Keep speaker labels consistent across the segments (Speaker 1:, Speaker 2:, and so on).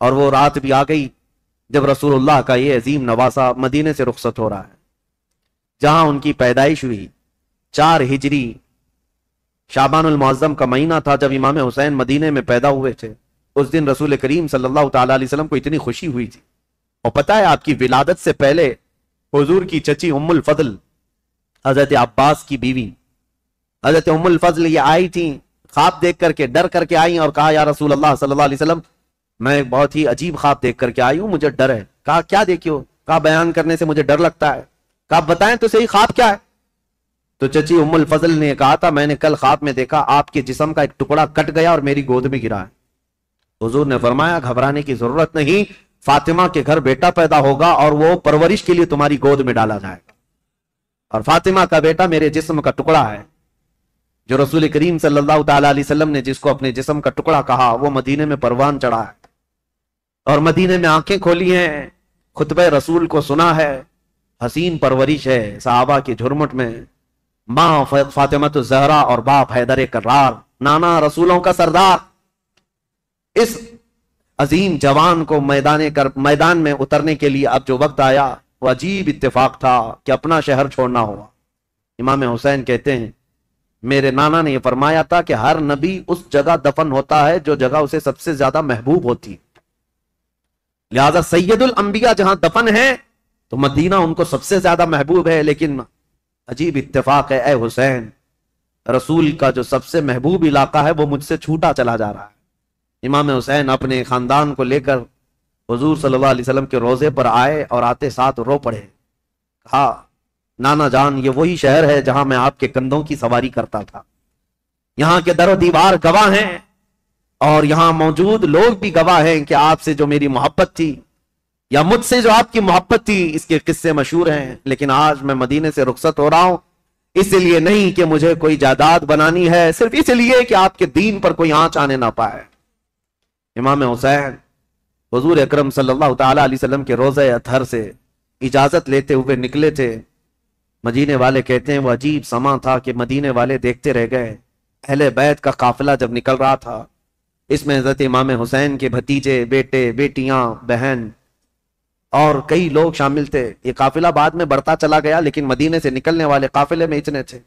Speaker 1: اور وہ رات بھی آ گئی جب رسول اللہ کا یہ عظیم نواسہ مدینے سے رخصت ہو رہا ہے، جہاں ان کی پیدائش ہوئی 4 ہجری شعبان المعظم کا مہینہ تھا، جب امام حسین مدینے میں پیدا ہوئے تھے۔ اس دن رسول کریم صلی اللہ تعالی علیہ وسلم کو اتنی خوشی ہوئی تھی، اور پتہ ہے آپ کی ولادت سے پہلے حضور کی چچی ام الفضل حضرت عباس کی بیوی حضرت ام الفضل یہ آئی تھی، خواب دیکھ کر کے ڈر کر کے آئی اور کہا یا رسول اللہ صلی اللہ علیہ وسلم میں ایک بہت ہی عجیب خواب دیکھ کر کے آئی ہوں، مجھے ڈر ہے۔ کہا کیا دیکھی ہو؟ کہا بیان کرنے سے مجھے ڈر لگتا ہے۔ کہا بتائیں تو صحیح خواب کیا ہے؟ تو چچی ام الفضل نے کہا تھا میں نے کل خواب میں دیکھا آپ کے جسم کا ایک ٹکڑا کٹ گیا اور میری گود میں گرا ہے۔ حضور نے فرمایا گھبرانے کی ضرورت نہیں، فاطمہ کے گھر بیٹا پیدا ہوگا اور وہ پرورش کے لیے تمہاری گود میں ڈالا جائے گا، اور فاطمہ کا بیٹا میرے جسم کا ٹکڑا ہے۔ جو رسول کریم صلی اللہ تعالی علیہ وسلم نے جس کو اپنے جسم کا ٹکڑا کہا وہ مدینے میں پروان چڑھا ہے، اور مدینے میں آنکھیں کھولی ہیں، خطبہ رسول کو سنا ہے، حسین پرورش ہے صحابہ کی جھرمٹ میں، ماں فاطمہ الزہرا اور باپ حیدر کرار، نانا رسولوں کا سردار۔ اس عظیم جوان کو میدان میں اترنے کے لیے اب جو وقت آیا وہ عجیب اتفاق تھا کہ اپنا شہر چھوڑنا ہوا۔ امام حسین کہتے ہیں میرے نانا نے یہ فرمایا تھا کہ ہر نبی اس جگہ دفن ہوتا ہے جو جگہ اسے سب سے زیادہ محبوب ہوتی، لہذا سید الانبیاء جہاں دفن ہے تو مدینہ ان کو سب سے زیادہ محبوب ہے۔ لیکن عجیب اتفاق ہے اے حسین، رسول کا جو سب سے محبوب علاقہ ہے وہ مجھ سے چھوٹا چلا جا رہا ہے۔ امام حسین اپنے خاندان کو لے کر حضور صلی اللہ علیہ وسلم کے روضے پر آئے اور آتے ساتھ رو پڑے، کہا نانا جان یہ وہی شہر ہے جہاں میں آپ کے کندھوں کی سواری کرتا تھا، یہاں کے در و دیوار گواہ ہیں اور یہاں موجود لوگ بھی گواہ ہیں کہ آپ سے جو میری محبت تھی یا مجھ سے جو آپ کی محبت تھی اس کے قصے مشہور ہیں۔ لیکن آج میں مدینے سے رخصت ہو رہا ہوں، اس لیے نہیں کہ مجھے کوئی جائیداد بنانی ہے، صرف اس لیے کہ آپ کے دین پر کوئی آنچ آنے نہ پائے۔ امام حسین حضور اکرم صلی اللہ تعالی علیہ وسلم کے روضہ اطہر سے اجازت لیتے ہوئے نکلے تھے۔ مدینے والے کہتے ہیں وہ عجیب سما تھا کہ مدینے والے دیکھتے رہ گئے۔ اہل بیت کا قافلہ جب نکل رہا تھا، اس میں حضرت امام حسین کے بھتیجے، بیٹے، بیٹیاں، بہن اور کئی لوگ شامل تھے۔ یہ قافلہ بعد میں بڑھتا چلا گیا لیکن مدینے سے نکلنے والے قافلے میں اتنے تھے۔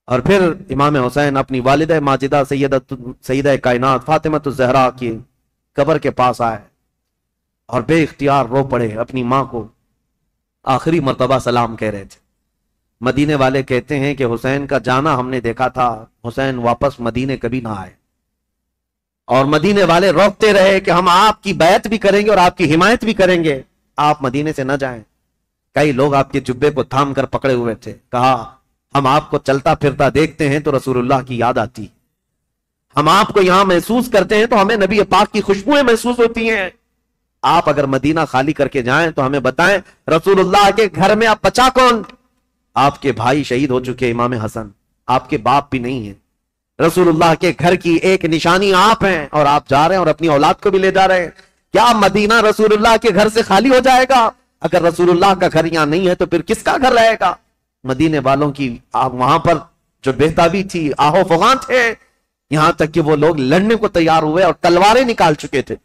Speaker 1: اور پھر امام حسین اپنی والدہ ماجدہ سیدہ کائنات فاطمہ الزہرا کی قبر کے پاس آئے اور بے اختیار رو پڑے، اپنی ماں کو آخری مرتبہ سلام کہہ رہے تھے۔ مدینے والے کہتے ہیں کہ حسین کا جانا ہم نے دیکھا تھا، حسین واپس مدینے کبھی نہ آئے، اور مدینے والے روکتے رہے کہ ہم آپ کی بیعت بھی کریں گے اور آپ کی حمایت بھی کریں گے، آپ مدینے سے نہ جائیں۔ کئی لوگ آپ کے جبے کو تھام کر پکڑے ہوئے تھے، کہا ہم آپ کو چلتا پھرتا دیکھتے ہیں تو رسول اللہ کی یاد آتی، ہم آپ کو یہاں محسوس کرتے ہیں تو ہمیں نبی پاک کی خوشبوئیں محسوس ہوتی ہیں، آپ اگر مدینہ خالی کر کے جائیں تو ہمیں بتائیں رسول اللہ کے گھر میں آپ بچا کون؟ آپ کے بھائی شہید ہو چکے امام حسن، آپ کے باپ بھی نہیں ہیں، رسول اللہ کے گھر کی ایک نشانی آپ ہیں اور آپ جا رہے ہیں اور اپنی اولاد کو بھی لے جا رہے ہیں۔ کیا مدینہ رسول اللہ کے گھر سے خالی ہو جائے گا؟ اگر رسول اللہ کا گھر یہاں نہیں ہے تو پھر کس کا گھر رہے گا؟ مدینے والوں کی وہاں پر جو بہتابی تھی، آہو فغاں تھے، یہاں تک کہ وہ لوگ لڑنے کو تیار ہوئے اور تلواریں نکال چکے تھے۔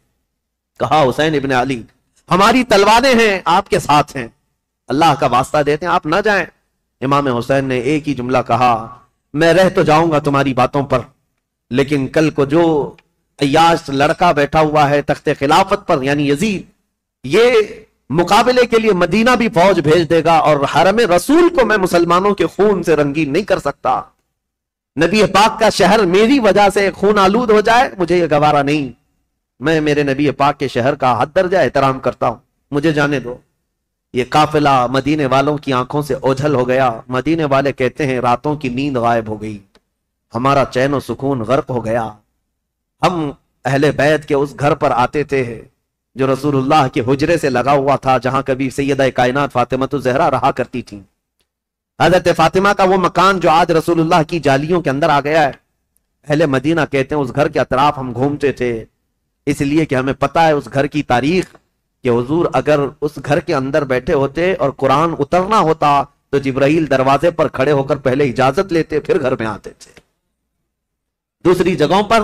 Speaker 1: کہا حسین ابن علی ہماری تلواریں ہیں آپ کے ساتھ ہیں، اللہ کا واسطہ دیتے ہیں آپ نہ جائیں۔ امام حسین نے ایک ہی جملہ کہا میں رہ تو جاؤں گا تمہاری باتوں پر، لیکن کل کو جو عیاش لڑکا بیٹھا ہوا ہے تخت خلافت پر یعنی یزید، یہ مقابلے کے لیے مدینہ بھی فوج بھیج دے گا اور حرم رسول کو میں مسلمانوں کے خون سے رنگین نہیں کر سکتا، نبی پاک کا شہر میری وجہ سے خون آلود ہو جائے مجھے یہ گوارا نہیں، میں میرے نبی پاک کے شہر کا حد درجہ احترام کرتا ہوں، مجھے جانے دو۔ یہ قافلہ مدینے والوں کی آنکھوں سے اوجھل ہو گیا۔ مدینے والے کہتے ہیں راتوں کی نیند غائب ہو گئی، ہمارا چین و سکون غرق ہو گیا۔ ہم اہل بیت کے اس گھر پر آتے تھے جو رسول اللہ کے حجرے سے لگا ہوا تھا، جہاں کبھی سیدہ کائنات فاطمہ الزہرا رہا کرتی تھی۔ حضرت فاطمہ کا وہ مکان جو آج رسول اللہ کی جالیوں کے اندر آ گیا ہے، اہل مدینہ کہتے ہیں اس گھر کے اطراف ہم گھومتے تھے، اس لیے کہ ہمیں پتہ ہے اس گھر کی تاریخ کہ حضور اگر اس گھر کے اندر بیٹھے ہوتے اور قرآن اترنا ہوتا تو جبرائیل دروازے پر کھڑے ہو کر پہلے اجازت لیتے پھر گھر میں آتے تھے۔ دوسری جگہوں پر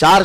Speaker 1: 4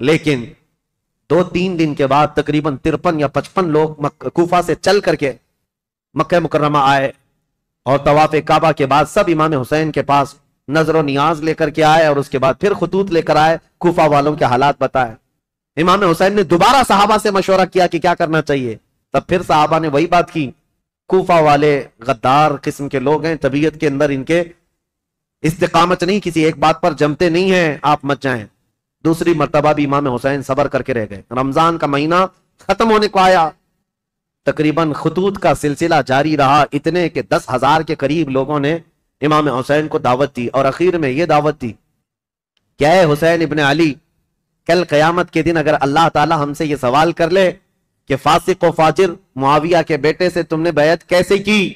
Speaker 1: لیکن 2-3 دن کے بعد تقریباً 53 یا 55 لوگ کوفہ سے چل کر کے مکہ مکرمہ آئے، اور طواف کعبہ کے بعد سب امام حسین کے پاس نظر و نیاز لے کر کے آئے، اور اس کے بعد پھر خطوط لے کر آئے، کوفہ والوں کے حالات بتائے۔ امام حسین نے دوبارہ صحابہ سے مشورہ کیا کہ کیا کرنا چاہیے، تب پھر صحابہ نے وہی بات کی، کوفہ والے غدار قسم کے لوگ ہیں، طبیعت کے اندر ان کے استقامت نہیں، کسی ایک بات پر جمتے نہیں ہیں، آپ مت جائیں۔ دوسری مرتبہ بھی امام حسین صبر کر کے رہ گئے۔ رمضان کا مہینہ ختم ہونے کو آیا، تقریباً خطوط کا سلسلہ جاری رہا، اتنے کہ 10,000 کے قریب لوگوں نے امام حسین کو دعوت دی، اور اخیر میں یہ دعوت دی کہ اے حسین ابن علی، کل قیامت کے دن اگر اللہ تعالی ہم سے یہ سوال کر لے کہ فاسق و فاجر معاویہ کے بیٹے سے تم نے بیعت کیسے کی،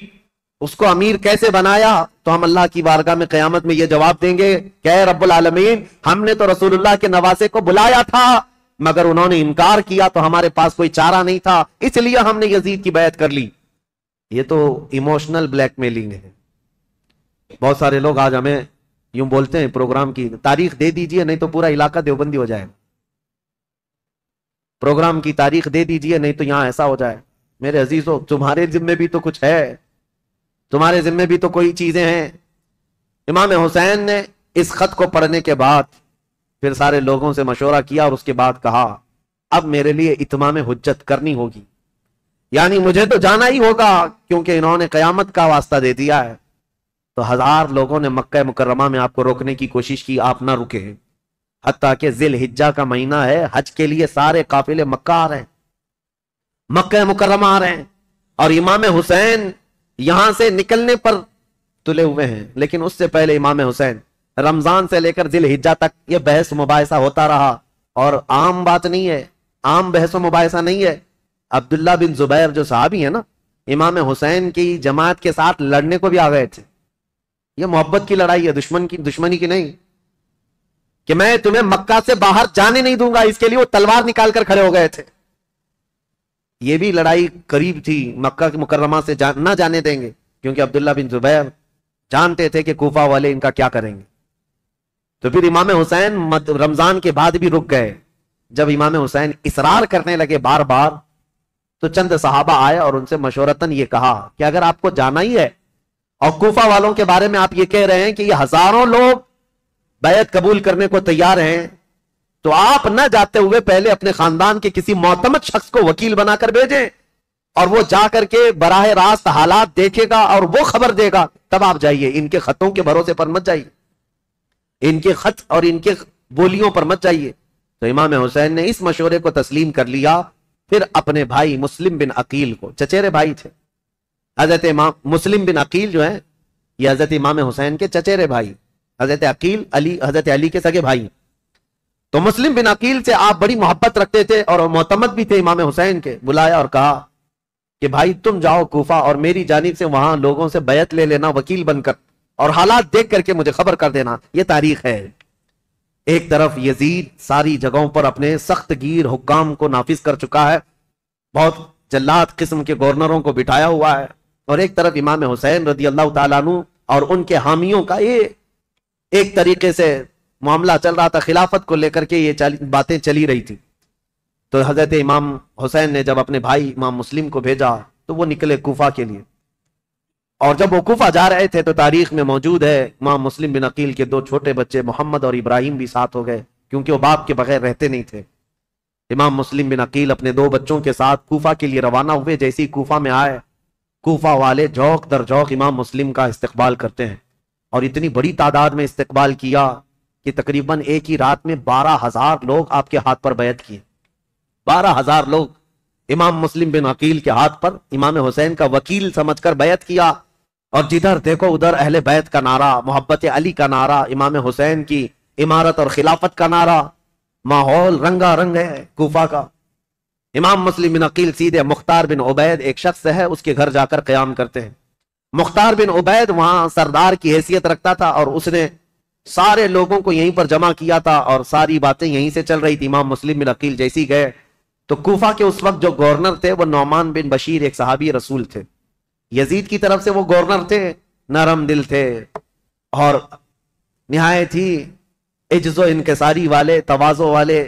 Speaker 1: اس کو امیر کیسے بنایا، تو ہم اللہ کی بارگاہ میں قیامت میں یہ جواب دیں گے کہ اے رب العالمین، ہم نے تو رسول اللہ کے نواسے کو بلایا تھا، مگر انہوں نے انکار کیا تو ہمارے پاس کوئی چارہ نہیں تھا، اس لیے ہم نے یزید کی بیعت کر لی۔ یہ تو ایموشنل بلیک میلنگ ہے۔ بہت سارے لوگ آج ہمیں یوں بولتے ہیں پروگرام کی تاریخ دے دیجئے نہیں تو پورا علاقہ دیوبندی ہو جائے، پروگرام کی تاریخ دے دیجئے نہیں تو یہاں ایسا ہو جائے۔ میرے عزیزو، تمہارے ذمے بھی تو کچھ ہے، تمہارے ذمے بھی تو کوئی چیزیں ہیں۔ امام حسین نے اس خط کو پڑھنے کے بعد پھر سارے لوگوں سے مشورہ کیا، اور اس کے بعد کہا اب میرے لیے اتمام حجت کرنی ہوگی، یعنی مجھے تو جانا ہی ہوگا، کیونکہ انہوں نے قیامت کا واسطہ دے دیا ہے۔ تو 1000 لوگوں نے مکہ مکرمہ میں آپ کو روکنے کی کوشش کی، آپ نہ رکے، حتیٰ کہ ذی الحجہ کا مہینہ ہے، حج کے لیے سارے قافلے مکہ آ رہے ہیں، مکہ مکرمہ آ رہے ہیں، اور امام حسین یہاں سے نکلنے پر تلے ہوئے ہیں۔ لیکن اس سے پہلے امام حسین رمضان سے لے کر ذی الحجہ تک یہ بحث مباحثہ ہوتا رہا، اور عام بات نہیں ہے، عام بحث و مباحثہ نہیں ہے۔ عبداللہ بن زبیر جو صحابی ہیں نا، امام حسین کی جماعت کے ساتھ لڑنے کو بھی آ گئے تھے۔ یہ محبت کی لڑائی ہے، دشمنی کی نہیں، کہ میں تمہیں مکہ سے باہر جانے نہیں دوں گا، اس کے لیے وہ تلوار نکال کر کھڑے ہو گئے تھے۔ یہ بھی لڑائی قریب تھی، مکہ مکرمہ سے نہ جانے دیں گے، کیونکہ عبداللہ بن زبیر جانتے تھے کہ کوفہ والے ان کا کیا کریں گے۔ تو پھر امام حسین رمضان کے بعد بھی رک گئے۔ جب امام حسین اصرار کرنے لگے بار بار، تو چند صحابہ آئے اور ان سے مشورتاً یہ کہا کہ اگر آپ کو جانا ہی ہے، اور کوفہ والوں کے بارے میں آپ یہ کہہ رہے ہیں کہ یہ 1000 لوگ بیعت قبول کرنے کو تیار ہیں، تو آپ نہ جاتے ہوئے پہلے اپنے خاندان کے کسی معتمد شخص کو وکیل بنا کر بھیجیں، اور وہ جا کر کے براہ راست حالات دیکھے گا اور وہ خبر دے گا، تب آپ جائیے، ان کے خطوں کے بھروسے پر مت جائیے، ان کے خط اور ان کے بولیوں پر مت جائیے۔ تو امام حسین نے اس مشورے کو تسلیم کر لیا۔ پھر اپنے بھائی مسلم بن عقیل کو، چچیرے بھائی تھے حضرت امام مسلم بن عقیل جو ہیں، یہ حضرت امام حسین کے چچیرے بھائی، حضرت عقیل حضرت علی کے سگے بھائی۔ تو مسلم بن عقیل سے آپ بڑی محبت رکھتے تھے اور معتمد بھی تھے امام حسین کے، بلایا اور کہا کہ بھائی تم جاؤ کوفہ، اور میری جانب سے وہاں لوگوں سے بیعت لے لینا وکیل بن کر، اور حالات دیکھ کر کے مجھے خبر کر دینا۔ یہ تاریخ ہے۔ ایک طرف یزید ساری جگہوں پر اپنے سخت گیر حکام کو نافذ کر چکا ہے، بہت جلاد قسم کے گورنروں کو بٹھایا ہوا ہے، اور ایک طرف امام حسین رضی اللہ تعالیٰ عنہ اور ان کے حامیوں کا یہ ایک طریقے سے معاملہ چل رہا تھا، خلافت کو لے کر کے یہ باتیں چلی رہی تھی۔ تو حضرت امام حسین نے جب اپنے بھائی امام مسلم کو بھیجا تو وہ نکلے کوفہ کے لیے، اور جب وہ کوفہ جا رہے تھے تو تاریخ میں موجود ہے امام مسلم بن عقیل کے 2 چھوٹے بچے محمد اور ابراہیم بھی ساتھ ہو گئے، کیونکہ وہ باپ کے بغیر رہتے نہیں تھے۔ امام مسلم بن عقیل اپنے 2 بچوں کے ساتھ کوفہ کے لیے روانہ ہوئے۔ جیسے ہی کوفہ میں آئے، کوفہ والے جوق در جوق امام مسلم کا استقبال کرتے ہیں، اور اتنی بڑی تعداد میں استقبال کیا کہ تقریباً ایک ہی رات میں 12,000 لوگ آپ کے ہاتھ پر بیعت کیے۔ 12,000 لوگ امام مسلم بن عقیل کے ہاتھ پر امام حسین کا وکیل سمجھ کر بیعت کیا، اور جدھر دیکھو ادھر اہل بیت کا نعرہ، محبت علی کا نعرہ، امام حسین کی امارت اور خلافت کا نعرہ، ماحول رنگا رنگ ہے کوفہ کا۔ امام مسلم بن عقیل سیدھے مختار بن عبید، ایک شخص ہے، اس کے گھر جا کر قیام کرتے ہیں۔ مختار بن عبید وہاں سردار کی حیثیت رکھتا تھا، اور اس نے سارے لوگوں کو یہیں پر جمع کیا تھا، اور ساری باتیں یہیں سے چل رہی تھی۔ امام مسلم بن عقیل جیسی گئے تو کوفہ کے اس وقت جو گورنر تھے وہ نعمان بن بشیر، ایک صحابی رسول تھے، یزید کی طرف سے وہ گورنر تھے، نرم دل تھے، اور نہایت ہی عجز و انکساری والے، تواضع والے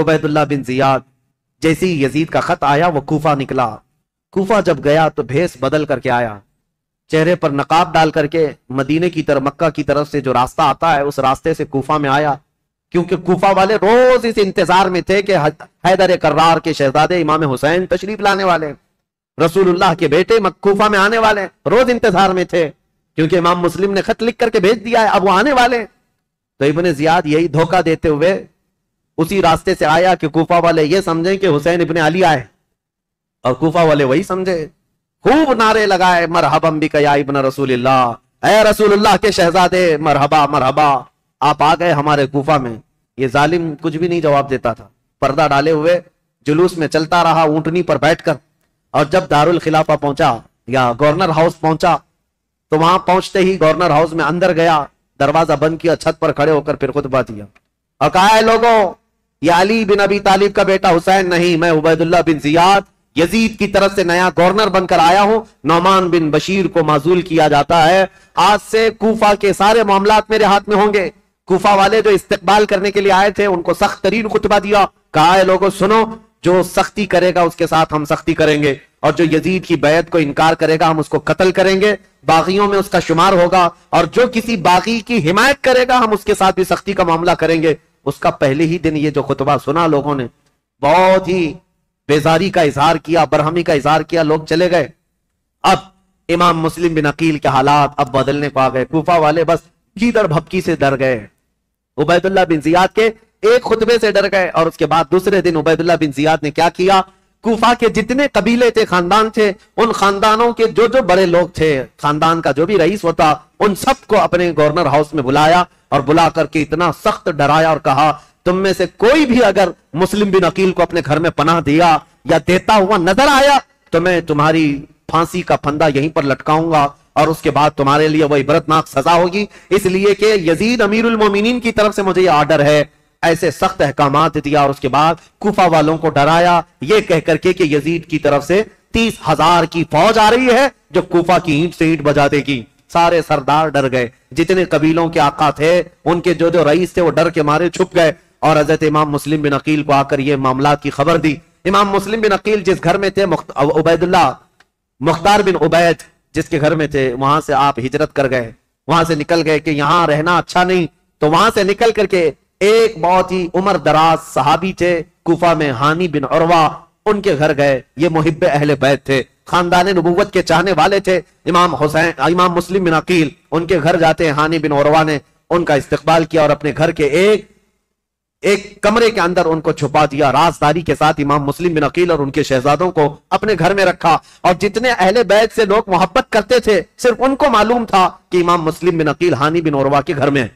Speaker 1: عبید اللہ بن زیاد جیسے ہی یزید کا خط آیا وہ کوفہ نکلا. کوفہ جب گیا تو بھیس بدل کر کے آیا, چہرے پر نقاب ڈال کر کے مدینے کی طرف, مکہ کی طرف سے جو راستہ آتا ہے اس راستے سے کوفہ میں آیا, کیونکہ کوفہ والے روز اس انتظار میں تھے کہ حیدر کرار کے شہزادے امام حسین تشریف لانے والے, رسول اللہ کے بیٹے کوفہ میں آنے والے, روز انتظار میں تھے کیونکہ امام مسلم نے خط لکھ کر کے بھیج دیا ہے, اب وہ آنے والے. تو ابن زیاد یہی دھوکہ دیتے ہوئے اسی راستے سے آیا کہ کوفہ والے یہ سمجھیں کہ حسین ابن علی آئے, اور کوفہ والے وہی سمجھے. خوب نعرے لگائے, مرحبا بک یا ابن رسول اللہ, اے رسول اللہ کے شہزادے مرحبا مرحبا, آپ آ گئے ہمارے کوفہ میں. یہ ظالم کچھ بھی نہیں جواب دیتا تھا, پردہ ڈالے ہوئے جلوس میں چلتا رہا اونٹنی پر بیٹھ کر. اور جب دارالخلافہ پہنچا یا گورنر ہاؤس پہنچا تو وہاں پہنچتے ہی گورنر ہاؤس میں اندر گیا, دروازہ بند کیا, چھت پر کھڑے ہو کر پھر خطبہ دیا اور کہا ہے لوگوں, یہ علی بن ابی طالب کا بیٹا حسین نہیں, میں عبید اللہ بن زیاد یزید کی طرف سے نیا گورنر بن کر آیا ہوں. نعمان بن بشیر کو معزول کیا جاتا ہے, آج سے کوفہ کے سارے معاملات میرے ہاتھ میں ہوں گے. کوفہ والے جو استقبال کرنے کے لیے آئے تھے ان کو سخت ترین خطبہ دیا, کہا ہے لوگوں سنو, جو سختی کرے گا اس کے ساتھ ہم سختی کریں گے, اور جو یزید کی بیعت کو انکار کرے گا ہم اس کو قتل کریں گے, باغیوں میں اس کا شمار ہوگا, اور جو کسی باغی کی حمایت کرے گا ہم اس کے ساتھ بھی سختی کا معاملہ کریں گے. اس کا پہلے ہی دن یہ جو خطبہ سنا لوگوں نے بہت ہی بیزاری کا اظہار کیا, برہمی کا اظہار کیا, لوگ چلے گئے. اب امام مسلم بن عقیل کے حالات اب بدلنے کو آ گئے. کوفہ والے بس گیدڑ بھپکی سے ڈر گئے, عبید اللہ بن زیاد کے ایک خطبے سے ڈر گئے. اور اس کے بعد دوسرے دن عبید اللہ بن زیاد نے کیا کیا, کوفہ کے جتنے قبیلے تھے, خاندان تھے, ان خاندانوں کے جو جو بڑے لوگ تھے, خاندان کا جو بھی رئیس ہوتا, ان سب کو اپنے گورنر ہاؤس میں بلایا اور بلا کر کے اتنا سخت ڈرایا اور کہا تم میں سے کوئی بھی اگر مسلم بن عقیل کو اپنے گھر میں پناہ دیا یا دیتا ہوا نظر آیا تو میں تمہاری پھانسی کا پھندا یہیں پر لٹکاؤں گا, اور اس کے بعد تمہارے لیے وہ عبرتناک سزا ہوگی, اس لیے کہ یزید امیر المومنین کی طرف سے مجھے یہ آرڈر ہے. ایسے سخت احکامات دیا اور اس کے بعد کوفہ والوں کو ڈرایا یہ کہہ کر کے کہ یزید کی طرف سے 30,000 کی فوج آ رہی ہے جو کوفہ کی اینٹ سے اینٹ بجا دے گی. سارے سردار ڈر گئے, جتنے قبیلوں کے آقا تھے ان کے جو جو رئیس تھے وہ ڈر کے مارے چھپ گئے, اور حضرت امام مسلم بن عقیل کو آ کر یہ معاملات کی خبر دی. امام مسلم بن عقیل جس گھر میں تھے, عبید اللہ مختار بن عبید جس کے گھر میں تھے, وہاں سے آپ ہجرت کر گئے, وہاں سے نکل گئے کہ یہاں رہنا اچھا نہیں, تو وہاں سے نکل کر کے ایک بہت ہی عمر دراز صحابی تھے کوفہ میں, ہانی بن عروہ, ان کے گھر گئے. یہ محب اہل بیت تھے, خاندان نبوت کے چاہنے والے تھے. امام مسلم بن عقیل ان کے گھر جاتے ہیں, ہانی بن عروہ نے ان کا استقبال کیا اور اپنے گھر کے ایک کمرے کے اندر ان کو چھپا دیا. رازداری کے ساتھ امام مسلم بن عقیل اور ان کے شہزادوں کو اپنے گھر میں رکھا, اور جتنے اہل بیت سے لوگ محبت کرتے تھے صرف ان کو معلوم تھا کہ امام مسلم بن عقیل ہانی بن عروہ کے گھر میں ہے.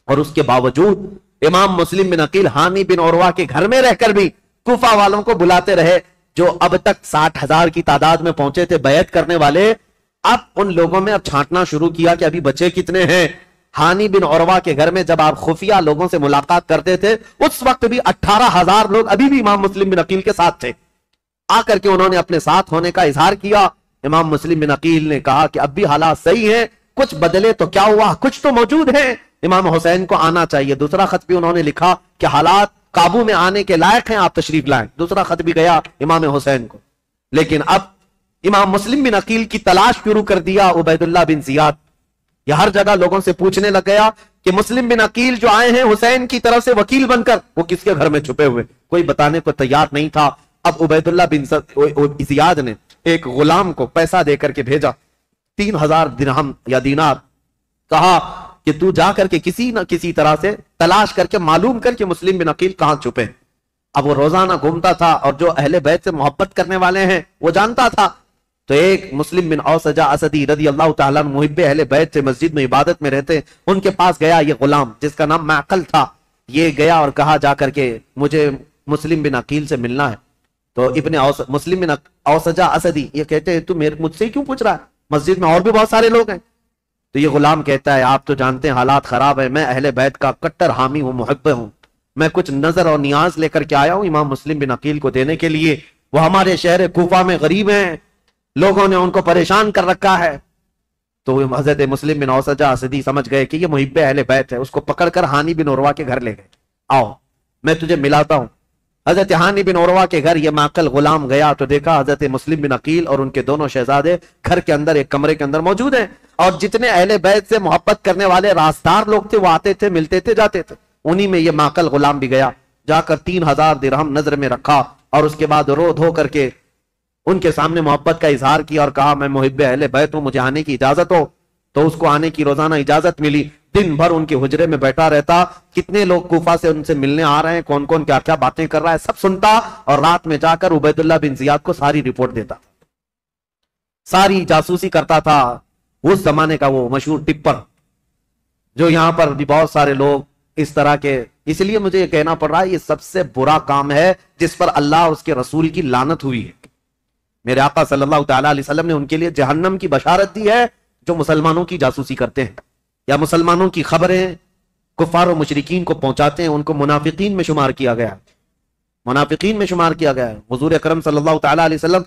Speaker 1: اور اس کے باوجود امام مسلم بن عقیل ہانی بن عروہ کے گھر میں رہ کر بھی کوفہ والوں کو بلاتے رہے, جو اب تک 60,000 کی تعداد میں پہنچے تھے بیعت کرنے والے. اب ان لوگوں میں اب چھانٹنا شروع کیا کہ ابھی بچے کتنے ہیں. ہانی بن عروہ کے گھر میں جب آپ خفیہ لوگوں سے ملاقات کرتے تھے اس وقت بھی 18,000 لوگ ابھی بھی امام مسلم بن عقیل کے ساتھ تھے. آ کر کے انہوں نے اپنے ساتھ ہونے کا اظہار کیا. امام مسلم بن عقیل نے کہا کہ اب بھی حالات صحیح ہیں, کچھ بدلے تو کیا ہوا, کچھ تو موجود ہیں, امام حسین کو آنا چاہیے. دوسرا خط بھی انہوں نے لکھا کہ حالات قابو میں آنے کے لائق ہیں, آپ تشریف لائیں. دوسرا خط بھی گیا امام حسین کو. لیکن اب امام مسلم بن عقیل کی تلاش شروع کر دیا عبید اللہ بن زیاد. یہ ہر جگہ لوگوں سے پوچھنے لگ گیا کہ مسلم بن عقیل جو آئے ہیں حسین کی طرف سے وکیل بن کر, وہ کس کے گھر میں چھپے ہوئے, کوئی بتانے کو تیار نہیں تھا. اب عبید اللہ بن زیاد نے ایک غلام کو پیسہ دے کر کے بھیجا, 3,000 درہم یا دینار, کہا کہ تو جا کر کے کسی نہ کسی طرح سے تلاش کر کے معلوم کر کے مسلم بن عقیل کہاں چھپے. اب وہ روزانہ گھومتا تھا اور جو اہل بیت سے محبت کرنے والے ہیں وہ جانتا تھا. تو ایک مسلم بن اوسجہ اسدی رضی اللہ تعالیٰ محب اہل بیت سے مسجد میں عبادت میں رہتے, ان کے پاس گیا یہ غلام جس کا نام معقل تھا. یہ گیا اور کہا جا کر کے مجھے مسلم بن عقیل سے ملنا ہے. تو مسلم بن اوسجہ اسدی یہ کہتے ہیں تو مجھ سے کیوں پوچھ رہا ہے, مسجد میں اور بھی بہت سارے لوگ ہیں. تو یہ غلام کہتا ہے آپ تو جانتے ہیں حالات خراب ہے, میں اہل بیت کا کٹر حامی ہوں, محب ہوں, میں کچھ نظر اور نیاز لے کر کے آیا ہوں امام مسلم بن عقیل کو دینے کے لیے. وہ ہمارے شہر کوفہ میں غریب ہیں, لوگوں نے ان کو پریشان کر رکھا ہے. تو حضرت مسلم بن اوسجہ اسدی سمجھ گئے کہ یہ محب اہل بیت ہے, اس کو پکڑ کر ہانی بن عروہ کے گھر لے گئے. آؤ میں تجھے ملاتا ہوں. حضرت ہانی بن عروہ کے گھر یہ معقل غلام گیا تو دیکھا حضرت مسلم بن عقیل اور ان کے دونوں شہزادے گھر کے اندر ایک کمرے کے اندر موجود ہیں، اور جتنے اہل بیت سے محبت کرنے والے راستار لوگ تھے وہ آتے تھے، ملتے تھے، جاتے تھے۔ انہی میں یہ معقل غلام بھی گیا، جا کر 3000 درہم نظر میں رکھا اور اس کے بعد رو دھو کر کے ان کے سامنے محبت کا اظہار کیا اور کہا میں محب اہل بیت ہوں، مجھے آنے کی اجازت ہو۔ تو اس کو آنے کی روزانہ اجازت ملی، دن بھر ان کے حجرے میں بیٹھا رہتا، کتنے لوگ کوفہ سے ان سے ملنے آ رہے ہیں، کون کون کیا کیا باتیں کر رہا ہے، سب سنتا، اور رات میں جا کر عبید اللہ بن زیاد کو ساری رپورٹ دیتا، ساری جاسوسی کرتا تھا۔ اس زمانے کا وہ مشہور ٹپر، جو یہاں پر بھی بہت سارے لوگ اس طرح کے، اس لیے مجھے یہ کہنا پڑ رہا ہے یہ سب سے برا کام ہے جس پر اللہ اور اس کے رسول کی لعنت ہوئی ہے۔ میرے آقا صلی اللہ تعالی علیہ وسلم نے ان کے لیے جہنم کی بشارت دی ہے جو مسلمانوں کی جاسوسی کرتے ہیں یا مسلمانوں کی خبریں کفار و مشرکین کو پہنچاتے ہیں، ان کو منافقین میں شمار کیا گیا ہے، منافقین میں شمار کیا گیا ہے۔ حضور اکرم صلی اللہ تعالی علیہ وسلم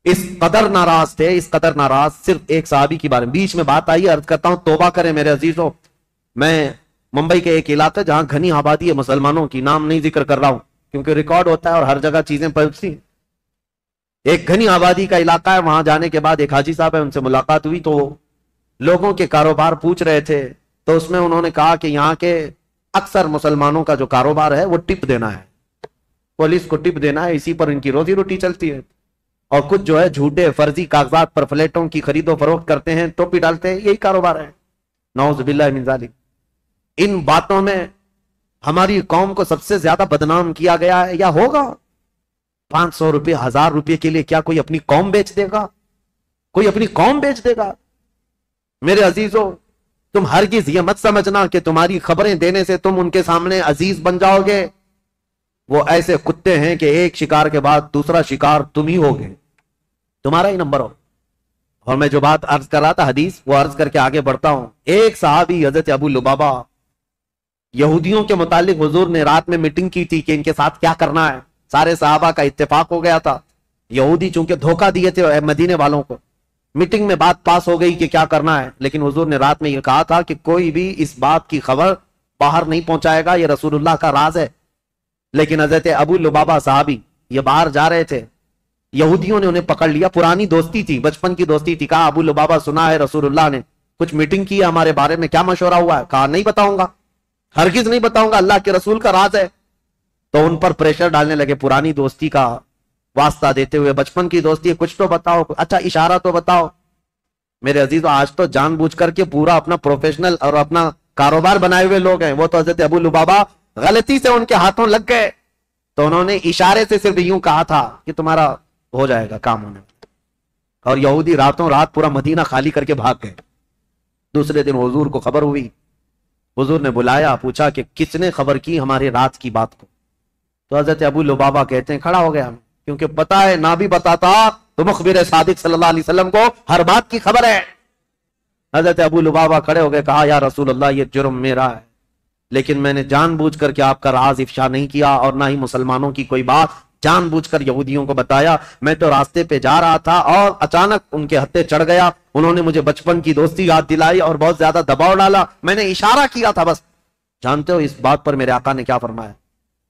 Speaker 1: اس قدر ناراض تھے، اس قدر ناراض، صرف ایک صحابی کے بارے میں بیچ میں بات آئی، عرض کرتا ہوں توبہ کریں میرے عزیزوں، میں ممبئی کے ایک علاقہ جہاں گھنی آبادی ہے مسلمانوں کی، نام نہیں ذکر کر رہا ہوں کیونکہ ریکارڈ ہوتا ہے اور ہر جگہ چیزیں پہنچتی ہیں، ایک گھنی آبادی کا علاقہ ہے، وہاں جانے کے بعد ایک حاجی صاحب ہے، ان سے ملاقات ہوئی تو لوگوں کے کاروبار پوچھ رہے تھے، تو اس میں انہوں نے کہا کہ یہاں کے اکثر مسلمانوں کا جو کاروبار ہے وہ ٹپ دینا ہے، پولیس کو ٹپ دینا ہے، اسی پر ان کی روزی روٹی چلتی ہے، اور کچھ جو ہے جھوٹے فرضی کاغذات پر فلیٹوں کی خرید و فروخت کرتے ہیں، ٹوپی ڈالتے ہیں، یہی کاروبار ہے، نعوذ باللہ من ذالک۔ ان باتوں میں ہماری قوم کو سب سے زیادہ بدنام کیا گیا ہے، یا ہوگا۔ 500 روپے 1000 روپے کے لیے کیا کوئی اپنی قوم بیچ دے گا؟ کوئی اپنی قوم بیچ دے گا؟ میرے عزیزوں، تم ہرگز یہ مت سمجھنا کہ تمہاری خبریں دینے سے تم ان کے سامنے عزیز بن جاؤ گے، وہ ایسے کتے ہیں کہ ایک شکار کے بعد دوسرا شکار تم ہی ہوگے، تمہارا ہی نمبر ہو۔ اور میں جو بات عرض کر رہا تھا حدیث، وہ عرض کر کے آگے بڑھتا ہوں۔ ایک صحابی حضرت ابو لبابہ، یہودیوں کے متعلق حضور نے رات میں میٹنگ کی تھی کہ ان کے ساتھ کیا کرنا ہے، سارے صحابہ کا اتفاق ہو گیا تھا، یہودی چونکہ دھوکہ دیے تھے مدینے والوں کو، میٹنگ میں بات پاس ہو گئی کہ کیا کرنا ہے، لیکن حضور نے رات میں یہ کہا تھا کہ کوئی بھی اس بات کی خبر باہر نہیں پہنچائے گا، یہ رسول اللہ کا راز ہے۔ لیکن حضرت ابو لبابہ صحابی یہ باہر جا رہے تھے، یہودیوں نے انہیں پکڑ لیا، پرانی دوستی تھی، بچپن کی دوستی تھی، کہا ابو لبابہ سنا ہے رسول اللہ نے کچھ میٹنگ کی ہے ہمارے بارے میں، کیا مشورہ ہوا ہے؟ کہا نہیں بتاؤں گا، ہرگز نہیں بتاؤں گا، اللہ کے رسول کا راز ہے۔ تو ان پر پریشر ڈالنے لگے، پرانی دوستی کا واسطہ دیتے ہوئے، بچپن کی دوستی ہے، کچھ تو بتاؤ، اچھا اشارہ تو بتاؤ۔ میرے عزیزو، آج تو جان بوجھ کر کے پورا اپنا پروفیشنل اور اپنا کاروبار بنائے ہوئے لوگ ہیں، وہ تو حضرت ابو لبابہ غلطی سے ان کے ہاتھوں لگ گئے، تو انہوں نے اشارے سے صرف یوں کہا تھا کہ تمہارا ہو جائے گا کام ہونے، اور یہودی راتوں رات پورا مدینہ خالی کر کے بھاگ گئے۔ دوسرے دن حضور کو خبر ہوئی، حضور نے بلایا، پوچھا کہ کس نے خبر کی ہمارے رات کی بات کو؟ تو حضرت ابو لبابہ کہتے ہیں کھڑا ہو گیا، کیونکہ پتا ہے نہ بھی بتاتا تو مخبر صادق صلی اللہ علیہ وسلم کو ہر بات کی خبر ہے۔ حضرت ابو لبابہ کھڑے ہو گئے، کہا یا رسول اللہ یہ جرم میرا ہے، لیکن میں نے جان بوجھ کر کے آپ کا راز افشا نہیں کیا، اور نہ ہی مسلمانوں کی کوئی بات جان بوجھ کر یہودیوں کو بتایا، میں تو راستے پہ جا رہا تھا اور اچانک ان کے ہتھے چڑھ گیا، انہوں نے مجھے بچپن کی دوستی یاد دلائی اور بہت زیادہ دباؤ ڈالا، میں نے اشارہ کیا تھا بس۔ جانتے ہو اس بات پر میرے آقا نے کیا فرمایا؟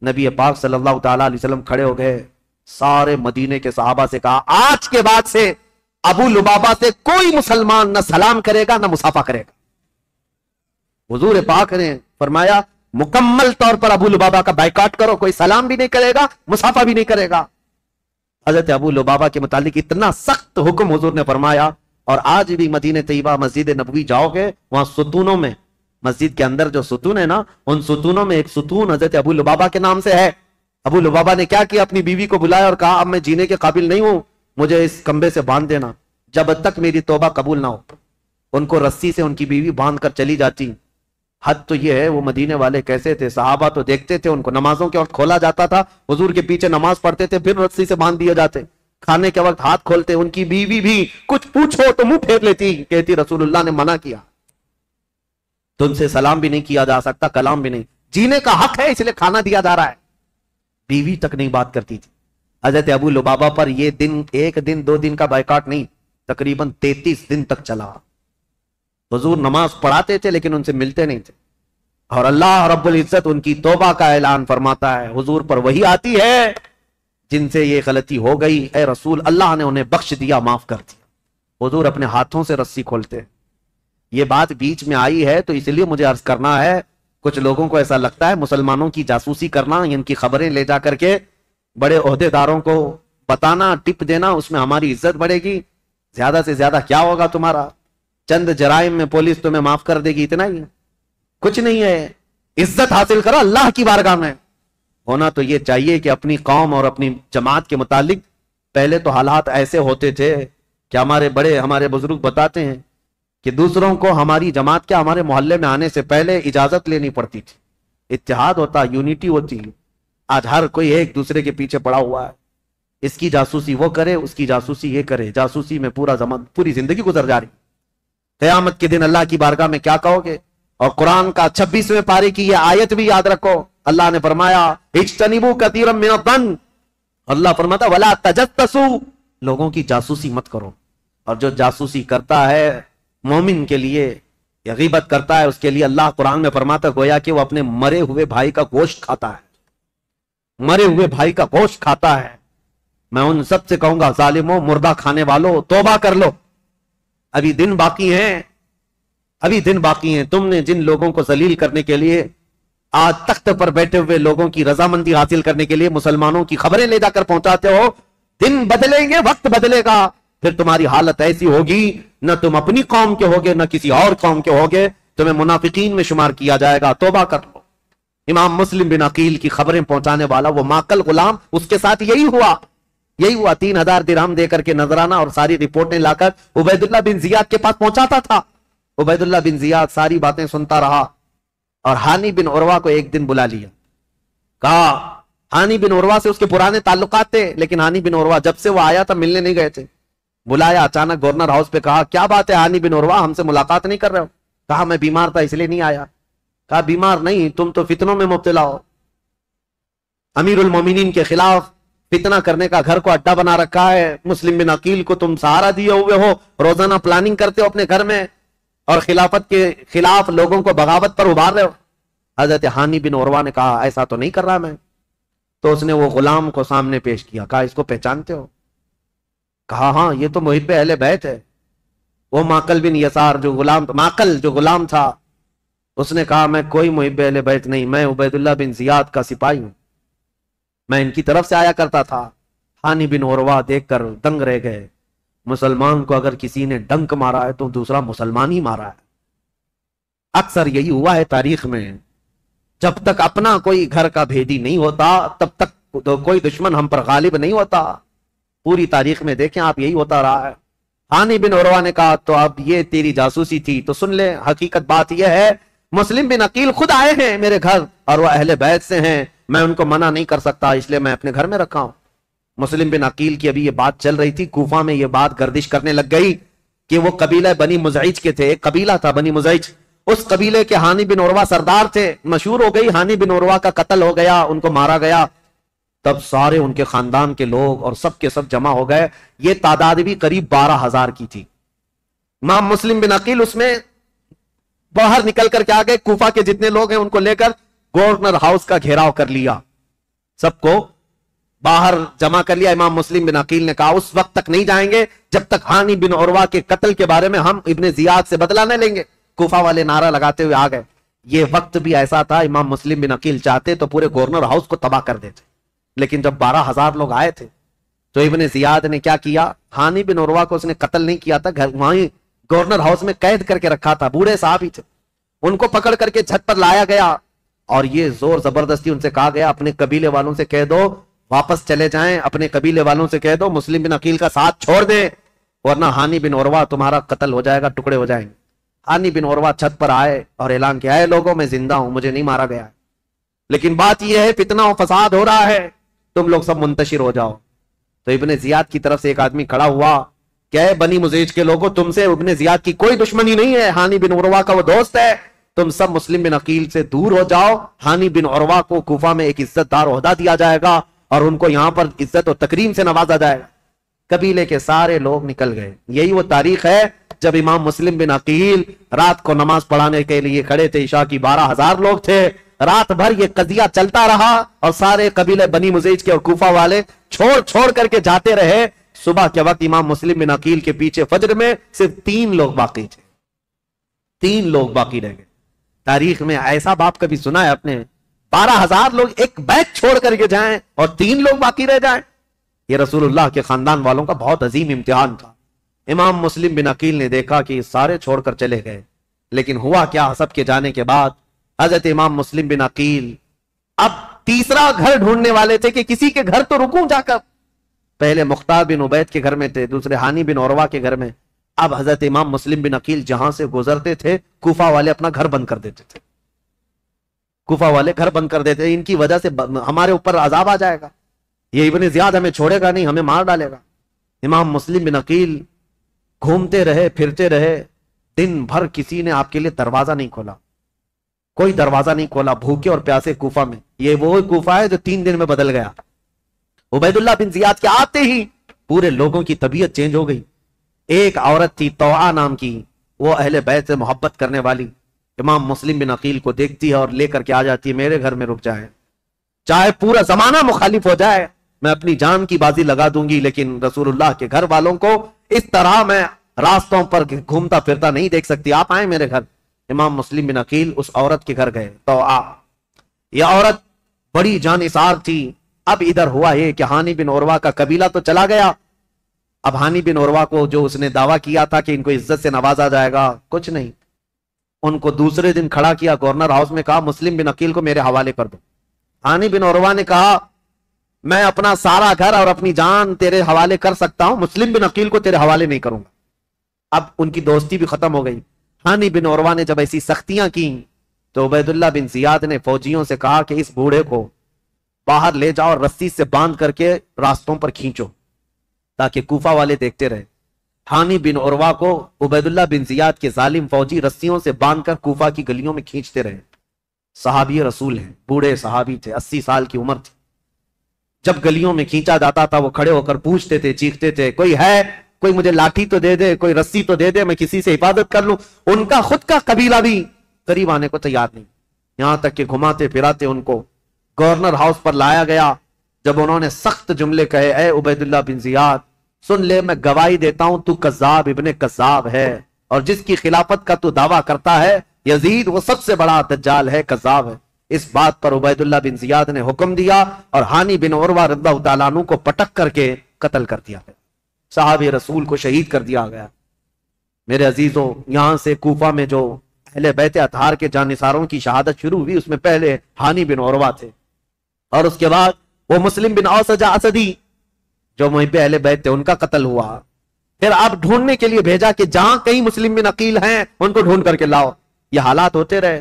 Speaker 1: نبی پاک صلی اللہ تعالی علیہ وسلم کھڑے ہو گئے، سارے مدینے کے صحابہ سے کہا آج کے بعد سے ابو لبابہ سے کوئی مسلمان نہ سلام کرے گا نہ مصافحہ کرے گا۔ حضور پاک نے فرمایا مکمل طور پر ابو لبابہ کا بائیکاٹ کرو، کوئی سلام بھی نہیں کرے گا، مصافحہ بھی نہیں کرے گا۔ حضرت ابو لبابہ کے متعلق اتنا سخت حکم حضور نے فرمایا، اور آج بھی مدینہ طیبہ مسجد نبوی جاؤ گے، وہاں ستونوں میں، مسجد کے اندر جو ستون ہے نا، ان ستونوں میں ایک ستون حضرت ابو لبابہ کے نام سے ہے۔ ابو لبابہ نے کیا کیا؟ اپنی بیوی کو بلایا اور کہا اب میں جینے کے قابل نہیں ہوں، مجھے اس کمبے سے باندھ دینا جب تک میری توبہ قبول نہ ہو۔ ان کو رسی سے ان کی بیوی باندھ کر چلی جاتی۔ حد تو یہ ہے وہ مدینے والے کیسے تھے، صحابہ تو دیکھتے تھے ان کو، نمازوں کے وقت کھولا جاتا تھا، حضور کے پیچھے نماز پڑھتے تھے، پھر رسی سے باندھ دیے جاتے، کھانے کے وقت ہاتھ کھولتے، ان کی بیوی بھی کچھ پوچھو تو منہ پھیر لیتی، کہتی رسول اللہ نے منع کیا، تم سے سلام بھی نہیں کیا جا سکتا، کلام بھی نہیں، جینے کا حق ہے اس لیے کھانا دیا جا رہا ہے۔ بیوی تک نہیں بات کرتی تھی۔ حضرت ابو لبابہ پر یہ دن ایک دن دو دن کا بائیکاٹ نہیں، تقریباً 33 دن تک چلا۔ حضور نماز پڑھاتے تھے لیکن ان سے ملتے نہیں تھے، اور اللہ رب العزت ان کی توبہ کا اعلان فرماتا ہے، حضور پر وہی آتی ہے جن سے یہ غلطی ہو گئی، اے رسول اللہ نے انہیں بخش دیا، معاف کر دیا۔ حضور اپنے ہاتھوں سے رسی کھولتے ہیں۔ یہ بات بیچ میں آئی ہے تو اس لیے مجھے عرض کرنا ہے، کچھ لوگوں کو ایسا لگتا ہے مسلمانوں کی جاسوسی کرنا، ان کی خبریں لے جا کر کے بڑے عہدے داروں کو بتانا، ٹپ دینا، اس میں ہماری عزت بڑھے گی۔ زیادہ سے زیادہ کیا ہوگا تمہارا؟ چند جرائم میں پولیس تمہیں معاف کر دے گی، اتنا ہی، کچھ نہیں ہے۔ عزت حاصل کرو اللہ کی بارگاہ میں۔ ہونا تو یہ چاہیے کہ اپنی قوم اور اپنی جماعت کے متعلق پہلے تو حالات ایسے ہوتے تھے کہ ہمارے بزرگ بتاتے ہیں کہ دوسروں کو ہماری جماعت کے ہمارے محلے میں آنے سے پہلے اجازت لینی پڑتی تھی، اتحاد ہوتا، یونٹی ہوتی۔ آج ہر کوئی ایک دوسرے کے پیچھے پڑا ہوا ہے، اس کی جاسوسی وہ کرے، اس کی جاسوسی یہ کرے، جاسوسی میں پوری زندگی گزر جا رہی۔ قیامت کے دن اللہ کی بارگاہ میں کیا کہو گے؟ اور قرآن کا 26ویں پارے کی یہ آیت بھی یاد رکھو، اللہ نے فرمایا اجتنبوا کثیرا من الظن، اللہ فرماتا ولا تجسسوا، لوگوں کی جاسوسی مت کرو۔ اور جو جاسوسی کرتا ہے مومن کے لیے یا غیبت کرتا ہے اس کے لیے اللہ قرآن میں فرماتا گویا کہ وہ اپنے مرے ہوئے بھائی کا گوشت کھاتا ہے، مرے ہوئے بھائی کا گوشت کھاتا ہے۔ میں ان سب سے کہوں گا ظالموں، مردہ کھانے والوں، توبہ کر لو، ابھی دن باقی ہیں، ابھی دن باقی ہیں۔ تم نے جن لوگوں کو ذلیل کرنے کے لیے آج تخت پر بیٹھے ہوئے لوگوں کی رضامندی حاصل کرنے کے لیے مسلمانوں کی خبریں لے جا کر پہنچاتے ہو، دن بدلیں گے، وقت بدلے گا، پھر تمہاری حالت ایسی ہوگی نہ تم اپنی قوم کے ہوگے نہ کسی اور قوم کے ہوگے، تمہیں منافقین میں شمار کیا جائے گا۔ توبہ کر لو۔ امام مسلم بن عقیل کی خبریں پہنچانے والا وہ ماکل غلام، اس کے ساتھ یہی ہوا 3000 درہم دے کر کے نذرانہ اور ساری رپورٹیں لا کر عبید اللہ بن زیاد کے پاس پہنچاتا تھا۔ عبید اللہ بن زیاد ساری باتیں سنتا رہا اور ہانی بن عروہ کو ایک دن بلا لیا، کہا ہانی بن عروہ سے اس کے پرانے تعلقات تھے، لیکن ہانی بن عروہ جب سے وہ آیا تھا ملنے نہیں گئے تھے۔ بلایا اچانک گورنر ہاؤس پہ، کہا کیا بات ہے ہانی بن عروہ، ہم سے ملاقات نہیں کر رہے ہو؟ کہا میں بیمار تھا اس لیے نہیں آیا۔ کہا بیمار نہیں، تم تو فتنوں میں مبتلا ہو، امیر المومنین کے خلاف فتنہ کرنے کا گھر کو اڈا بنا رکھا ہے، مسلم بن عقیل کو تم سہارا دیے ہوئے ہو، روزانہ پلاننگ کرتے ہو اپنے گھر میں اور خلافت کے خلاف لوگوں کو بغاوت پر ابھار رہے ہو۔ حضرت ہانی بن عروہ نے کہا ایسا تو نہیں کر رہا میں۔ تو اس نے وہ غلام کو سامنے پیش کیا، کہا اس کو پہچانتے ہو؟ کہا ہاں یہ تو محب اہل بیت ہے۔ وہ ماکل بن یسار جو غلام تھا، اس نے کہا میں کوئی محب اہل بیت نہیں، میں عبید اللہ بن زیاد کا سپاہی ہوں، میں ان کی طرف سے آیا کرتا تھا۔ ہانی بن عروہ دیکھ کر دنگ رہ گئے، مسلمان کو اگر کسی نے ڈنک مارا ہے تو دوسرا مسلمان ہی مارا ہے۔ اکثر یہی ہوا ہے تاریخ میں، جب تک اپنا کوئی گھر کا بھیدی نہیں ہوتا تب تک کوئی دشمن ہم پر غالب نہیں ہوتا۔ پوری تاریخ میں دیکھیں آپ، یہی ہوتا رہا ہے۔ ہانی بن عروہ نے کہا تو اب یہ تیری جاسوسی تھی تو سن لے، حقیقت بات یہ ہے مسلم بن عقیل خود آئے ہیں میرے گھر اور وہ اہل بیت سے ہیں، میں ان کو منع نہیں کر سکتا، اس لیے میں اپنے گھر میں رکھا ہوں۔ مسلم بن عقیل کی ابھی یہ بات چل رہی تھی، کوفہ میں یہ بات گردش کرنے لگ گئی کہ وہ قبیلہ بنی مزعج کے تھے، ایک قبیلہ تھا بنی مزعج، اس قبیلے کے ہانی بن عروہ سردار تھے، مشہور ہو گئی ہانی بن عروہ کا قتل ہو گیا، ان کو مارا گیا۔ تب سارے ان کے خاندان کے لوگ اور سب کے سب جمع ہو گئے، یہ تعداد بھی قریب 12,000 کی تھی۔ امام مسلم بن عقیل اس میں باہر نکل کر کے آ گئے، کوفہ کے جتنے لوگ ہیں ان کو لے کر گورنر ہاؤس کا گھیراؤ کر لیا، سب کو باہر جمع کر لیا۔ امام مسلم بن عقیل نے کہا اس وقت تک نہیں جائیں گے جب تک ہانی بن عروہ کے قتل کے بارے میں ہم ابن زیاد سے بدلہ نہ لیں گے۔ کوفہ والے نعرہ لگاتے ہوئے آ گئے۔ یہ وقت بھی ایسا تھا، امام مسلم بن عقیل چاہتے تو پورے گورنر ہاؤس کو تباہ کر دیتے، لیکن جب 12,000 لوگ آئے تھے تو ابن زیاد نے کیا کیا، ہانی بن عروہ کو اس نے قتل نہیں کیا تھا، وہیں گورنر ہاؤس میں قید کر کے رکھا تھا، بوڑھے صاحب ہی تھے، ان کو پکڑ کر کے چھت پر لایا گیا اور یہ زور زبردستی ان سے کہا گیا اپنے قبیلے والوں سے کہہ دو واپس چلے جائیں، اپنے قبیلے والوں سے کہہ دو مسلم بن عقیل کا ساتھ چھوڑ دیں ورنہ ہانی بن عروہ تمہارا قتل ہو جائے گا، ٹکڑے ہو جائیں گے۔ ہانی بن عروہ چھت پر آئے اور اعلان کیا ہے لوگوں میں زندہ ہوں، مجھے نہیں مارا گیا ہے، لیکن بات یہ ہے فتنہ و فساد ہو رہا ہے، تم لوگ سب منتشر ہو جاؤ۔ تو ابن زیاد کی طرف سے ایک آدمی کھڑا ہوا، کیا ہے بنی مزعج کے لوگوں تم سے ابن زیاد کی کوئی دشمنی نہیں ہے، ہانی بن عروہ کا وہ دوست ہے، تم سب مسلم بن عقیل سے دور ہو جاؤ، ہانی بن عروہ کو کوفہ میں ایک عزت دار عہدہ دیا جائے گا اور ان کو یہاں پر عزت و تکریم سے نوازا جائے گا۔ قبیلے کے سارے لوگ نکل گئے. یہی وہ تاریخ ہے جب امام مسلم بن عقیل رات کو نماز پڑھانے کے لیے کھڑے تھے. عشاء کی 12,000 لوگ تھے. رات بھر یہ قضیہ چلتا رہا اور سارے قبیلے بنی مزیج کے اور کوفہ والے چھوڑ کر کے جاتے رہے. صبح کے وقت امام مسلم بن عقیل کے پیچھے فجر میں صرف 3 لوگ باقی تھے. 3 لوگ باقی رہ گئے. تاریخ میں ایسا باپ کبھی سنا ہے اپنے؟ 12,000 لوگ ایک بیت چھوڑ کر کے جائیں اور 3 لوگ باقی رہ جائیں. یہ رسول اللہ کے خاندان والوں کا بہت عظیم امتحان تھا. امام مسلم بن عقیل نے دیکھا کہ سارے چھوڑ کر چلے گئے، لیکن ہوا کیا؟ سب کے جانے کے بعد حضرت امام مسلم بن عقیل اب تیسرا گھر ڈھونڈنے والے تھے کہ کسی کے گھر تو رکوں جا کر. پہلے مختار بن عبید کے گھر میں تھے، دوسرے ہانی بن عروہ کے گھر میں. اب حضرت امام مسلم بن عقیل جہاں سے گزرتے تھے کوفہ والے اپنا گھر بند کر دیتے تھے. کوفہ والے گھر بند کر دیتے. ان کی وجہ سے ہمارے اوپر عذاب آ جائے گا، یہ ابن زیاد ہمیں چھوڑے گا نہیں، ہمیں مار ڈالے گا. امام مسلم بن عقیل گھومتے رہے، پھرتے رہے. دن بھر کسی نے آپ کے لیے دروازہ نہیں کھولا، کوئی دروازہ نہیں کھولا. بھوکے اور پیاسے کوفہ میں. یہ وہ کوفہ ہے جو 3 دن میں بدل گیا. عبید اللہ بن زیاد کے آتے ہی پورے لوگوں کی طبیعت چینج ہو گئی. ایک عورت تھی طوعا نام کی، وہ اہل بیت سے محبت کرنے والی. امام مسلم بن عقیل کو دیکھتی ہے اور لے کر کے آ جاتی ہے، میرے گھر میں رک جائے، چاہے پورا زمانہ مخالف ہو جائے میں اپنی جان کی بازی لگا دوں گی، لیکن رسول اللہ کے گھر والوں کو اس طرح میں راستوں پر گھومتا پھرتا نہیں دیکھ سکتی، آپ آئیں میرے گھر. امام مسلم بن عقیل اس عورت کے گھر گئے. طوعا یہ عورت بڑی جانثار تھی. اب ادھر ہوا یہ کہ ہانی بن عروہ کا قبیلہ تو چلا گیا. اب ہانی بن عروہ کو جو اس نے دعویٰ کیا تھا کہ ان کو عزت سے نوازا جائے گا، کچھ نہیں. ان کو دوسرے دن کھڑا کیا گورنر ہاؤس میں، کہا مسلم بن عقیل کو میرے حوالے کر دو. ہانی بن عروہ نے کہا میں اپنا سارا گھر اور اپنی جان تیرے حوالے کر سکتا ہوں، مسلم بن عقیل کو تیرے حوالے نہیں کروں گا. اب ان کی دوستی بھی ختم ہو گئی. ہانی بن عروہ نے جب ایسی سختیاں کی تو عبید اللہ بن زیاد نے فوجیوں سے کہا کہ اس بوڑھے کو باہر لے جاؤ اور رسی سے باندھ کر کے راستوں پر کھینچو تاکہ کوفہ والے دیکھتے رہے. ہانی بن عروہ کو عبید اللہ بن زیاد کے ظالم فوجی رسیوں سے باندھ کر کوفہ کی گلیوں میں کھینچتے رہے. صحابی رسول ہیں، بوڑھے صحابی تھے، 80 سال کی عمر تھی. جب گلیوں میں کھینچا جاتا تھا وہ کھڑے ہو کر پوچھتے تھے، چیختے تھے کوئی ہے، کوئی مجھے لاٹھی تو دے دے، کوئی رسی تو دے دے، میں کسی سے حفاظت کر لوں. ان کا خود کا قبیلہ بھی قریب آنے کو تیار نہیں. یہاں تک کہ گھماتے پھراتے ان کو گورنر ہاؤس پر لایا گیا. جب انہوں نے سخت جملے کہے، اے عبید اللہ بن زیاد سن لے، میں گواہی دیتا ہوں تو کذاب ابن کذاب ہے، اور جس کی خلافت کا تو دعویٰ کرتا ہے یزید، وہ سب سے بڑا دجال ہے، کذاب ہے. اس بات پر عبید اللہ بن زیاد نے حکم دیا اور ہانی بن عروہ رضی اللہ تعالیٰ عنہ کو پٹک کر کے قتل کر دیا گیا. صحابی رسول کو شہید کر دیا گیا. میرے عزیزوں، یہاں سے کوفہ میں جو اہل بیت اطہار کے جانثاروں کی شہادت شروع ہوئی، اس میں پہلے ہانی بن عروہ تھے، اور اس کے بعد وہ مسلم بن اوسجہ اسدی جو محب اہل بیت تھے، ان کا قتل ہوا. پھر آپ ڈھونڈنے کے لیے بھیجا کہ جہاں کہیں مسلم بن عقیل ہیں ان کو ڈھونڈ کر کے لاؤ. یہ حالات ہوتے رہے.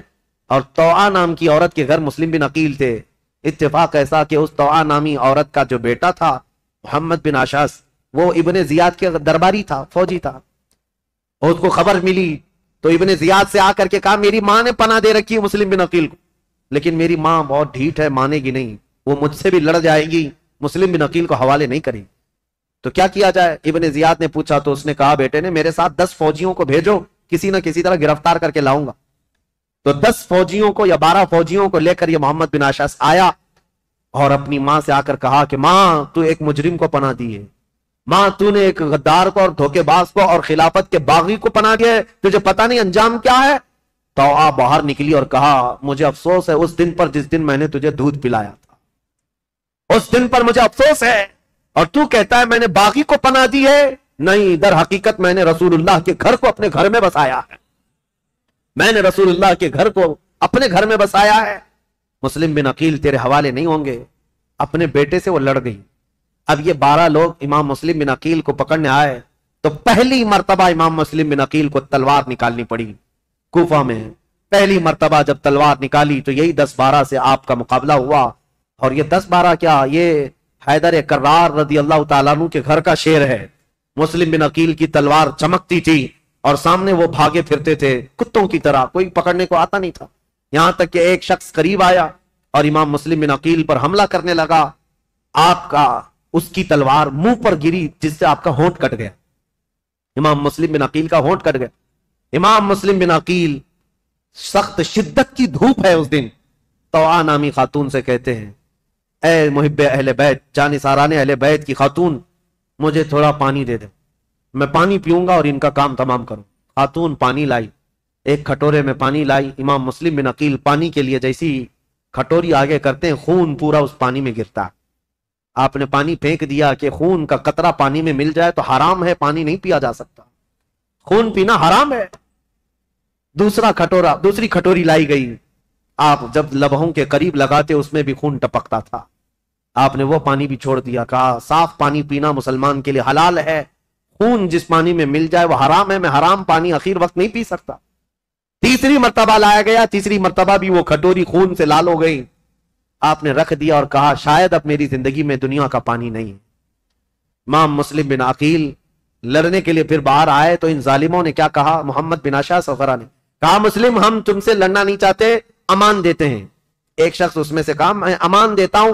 Speaker 1: اور طوعا نام کی عورت کے گھر مسلم بن عقیل تھے. اتفاق ایسا کہ اس طوعا نامی عورت کا جو بیٹا تھا محمد بن اشعث، وہ ابن زیاد کے درباری تھا، فوجی تھا. اور اس کو خبر ملی تو ابن زیاد سے آ کر کے کہا میری ماں نے پناہ دے رکھی ہے مسلم بن عقیل کو، لیکن میری ماں بہت ڈھیٹ ہے، مانے گی نہیں، وہ مجھ سے بھی لڑ جائے گی، مسلم بن عقیل کو حوالے نہیں کرے. تو کیا کیا جائے؟ ابن زیاد نے پوچھا تو اس نے کہا بیٹے نے میرے ساتھ 10 فوجیوں کو بھیجو، کسی نہ کسی طرح گرفتار کر کے لاؤں گا. تو 10 فوجیوں کو یا 12 فوجیوں کو لے کر یہ محمد بن اشعث آیا اور اپنی ماں سے آ کر کہا کہ ماں تو ایک مجرم کو پناہ دی ہے، ماں تو نے ایک غدار کو اور دھوکے باز کو اور خلافت کے باغی کو پناہ دیا ہے، تجھے پتہ نہیں انجام کیا ہے. تو آپ باہر نکلی اور کہا مجھے افسوس ہے اس دن پر جس دن میں نے تجھے دودھ پلایا تھا، اس دن پر مجھے افسوس ہے، اور تو کہتا ہے میں نے باغی کو پناہ دی ہے. نہیں، در حقیقت میں نے رسول اللہ کے گھر کو اپنے گھر میں بسایا ہے، میں نے رسول اللہ کے گھر کو اپنے گھر میں بسایا ہے. مسلم بن عقیل تیرے حوالے نہیں ہوں گے. اپنے بیٹے سے وہ لڑ گئی. اب یہ 12 لوگ امام مسلم بن عقیل کو پکڑنے آئے تو پہلی مرتبہ امام مسلم بن عقیل کو تلوار نکالنی پڑی. کوفہ میں پہلی مرتبہ جب تلوار نکالی تو یہی 10-12 سے آپ کا مقابلہ ہوا. اور یہ 10-12 کیا، یہ حیدر کرار رضی اللہ تعالیٰ عنہ کے گھر کا شیر ہے. مسلم بن عقیل کی تلوار چمکتی تھی اور سامنے وہ بھاگے پھرتے تھے کتوں کی طرح، کوئی پکڑنے کو آتا نہیں تھا. یہاں تک کہ ایک شخص قریب آیا اور امام مسلم بن عقیل پر حملہ کرنے لگا. آپ کا اس کی تلوار منہ پر گری جس سے آپ کا ہونٹ کٹ گیا. امام مسلم بن عقیل کا ہونٹ کٹ گیا. امام مسلم بن عقیل سخت شدت کی دھوپ ہے اس دن. طوعا نامی خاتون سے کہتے ہیں اے محب اہل بیت، جانثاران اہل بیت کی خاتون، مجھے تھوڑا پانی دے دے، میں پانی پیوں گا اور ان کا کام تمام کروں. خاتون پانی لائی، ایک کھٹورے میں پانی لائی. امام مسلم بن عقیل پانی کے لیے جیسی کھٹوری آگے کرتے ہیں، خون پورا اس پانی میں گرتا. آپ نے پانی پھینک دیا کہ خون کا قطرہ پانی میں مل جائے تو حرام ہے، پانی نہیں پیا جا سکتا، خون پینا حرام ہے. دوسری کھٹوری لائی گئی. آپ جب لبوں کے قریب لگاتے اس میں بھی خون ٹپکتا تھا. آپ نے وہ پانی بھی چھوڑ دیا، کہا صاف پانی پینا مسلمان کے لیے حلال ہے، خون جس پانی میں مل جائے وہ حرام ہے، میں حرام پانی اخیر وقت نہیں پی سکتا. تیسری مرتبہ لایا گیا، تیسری مرتبہ بھی وہ کھٹوری خون سے لال ہو گئی. آپ نے رکھ دیا اور کہا شاید اب میری زندگی میں دنیا کا پانی نہیں ہے. امام مسلم بن عقیل لڑنے کے لیے پھر باہر آئے تو ان ظالموں نے کیا کہا، محمد بن عشا سفرہ نے کہا مسلم ہم تم سے لڑنا نہیں چاہتے، امان دیتے ہیں. ایک شخص اس میں سے کہا میں امان دیتا ہوں،